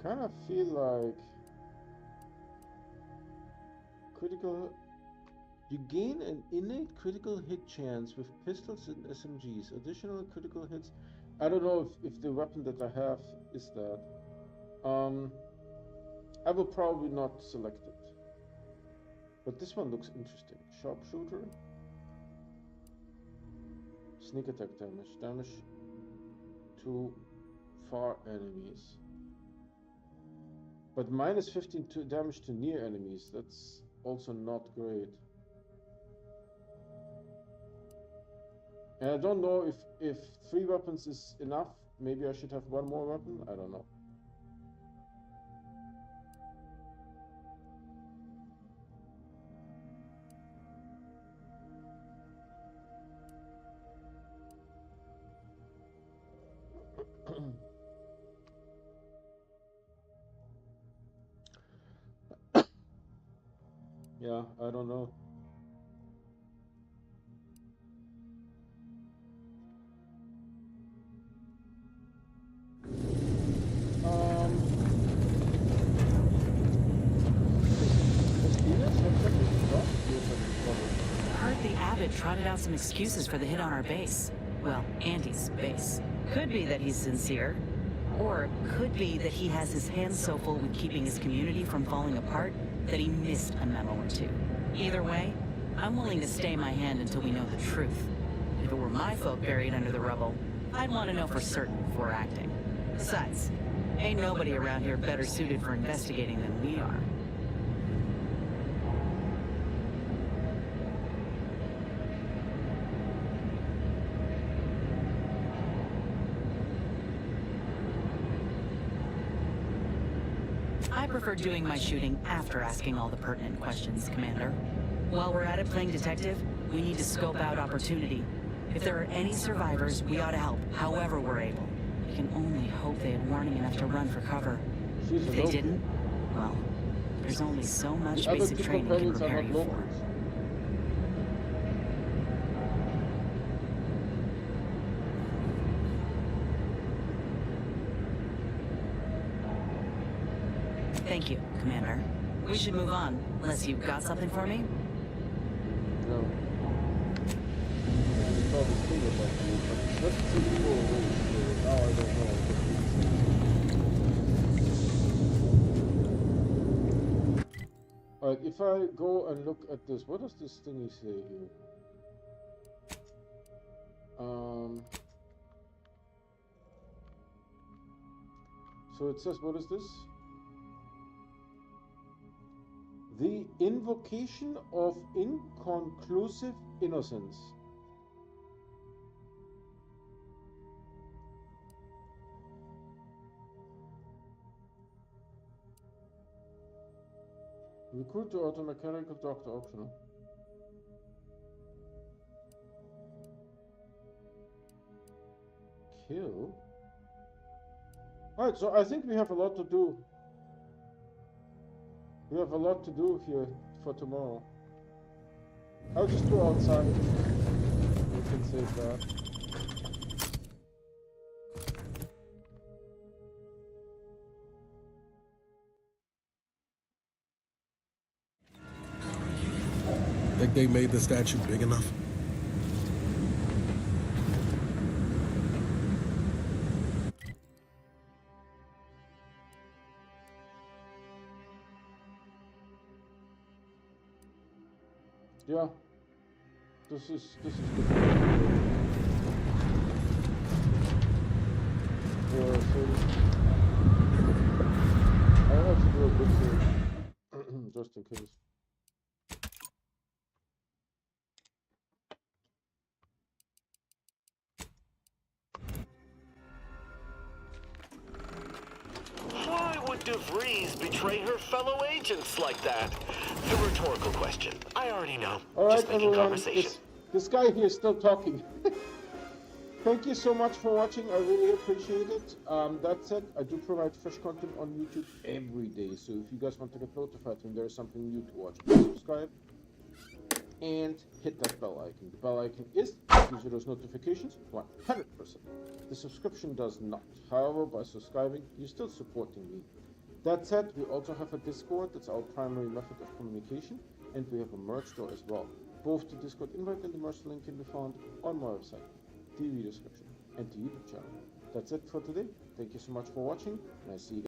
Kind of feel like critical You gain an innate critical hit chance with pistols and SMGs. Additional critical hits. I don't know if the weapon that I have is that. I will probably not select it. But this one looks interesting. Sharpshooter. Sneak attack damage. Damage to far enemies. But minus 15 damage to near enemies. That's also not great. And I don't know if 3 weapons is enough. Maybe I should have 1 more weapon. I don't know. Yeah, I don't know. Heard the abbot trotted out some excuses for the hit on our base. Well, Andy's base. Could be that he's sincere, or could be that he has his hands so full with keeping his community from falling apart that he missed a memo or 2. Either way, I'm willing to stay my hand until we know the truth. If it were my folk buried under the rubble, I'd want to know for certain before acting. Besides, ain't nobody around here better suited for investigating than we are. I prefer doing my shooting after asking all the pertinent questions, Commander. While we're at it playing detective, we need to scope out opportunity. If there are any survivors, we ought to help, however we're able. We can only hope they had warning enough to run for cover. If they didn't, well, there's only so much basic training can prepare you for. Thank you, Commander. We should move on, unless you've got something for me? No. Now I don't know. Alright, if I go and look at this, what does this thingy say here? So it says, what is this? The invocation of inconclusive innocence. Recruit to automechanical doctor optional. Kill? Alright, so I think we have a lot to do. We have a lot to do here for tomorrow. I'll just go outside. We can save that. Think they made the statue big enough? Yeah. This is good. Yeah, so I have to do a bit here, just in case. Why would DeVries betray her fellow agents like that? The rhetorical question. I already know. Alright, just making everyone, conversation. this guy here is still talking. Thank you so much for watching, I really appreciate it. That said, I do provide fresh content on YouTube every day, so if you guys want to get notified when there is something new to watch, please subscribe and hit that bell icon. The bell icon is gives you those notifications 100%. The subscription does not. However, by subscribing, you're still supporting me. That said, we also have a Discord. That's our primary method of communication. and we have a merch store as well. Both the Discord invite and the merch link can be found on my website, the video description, and the YouTube channel. That's it for today. Thank you so much for watching, and I see you guys.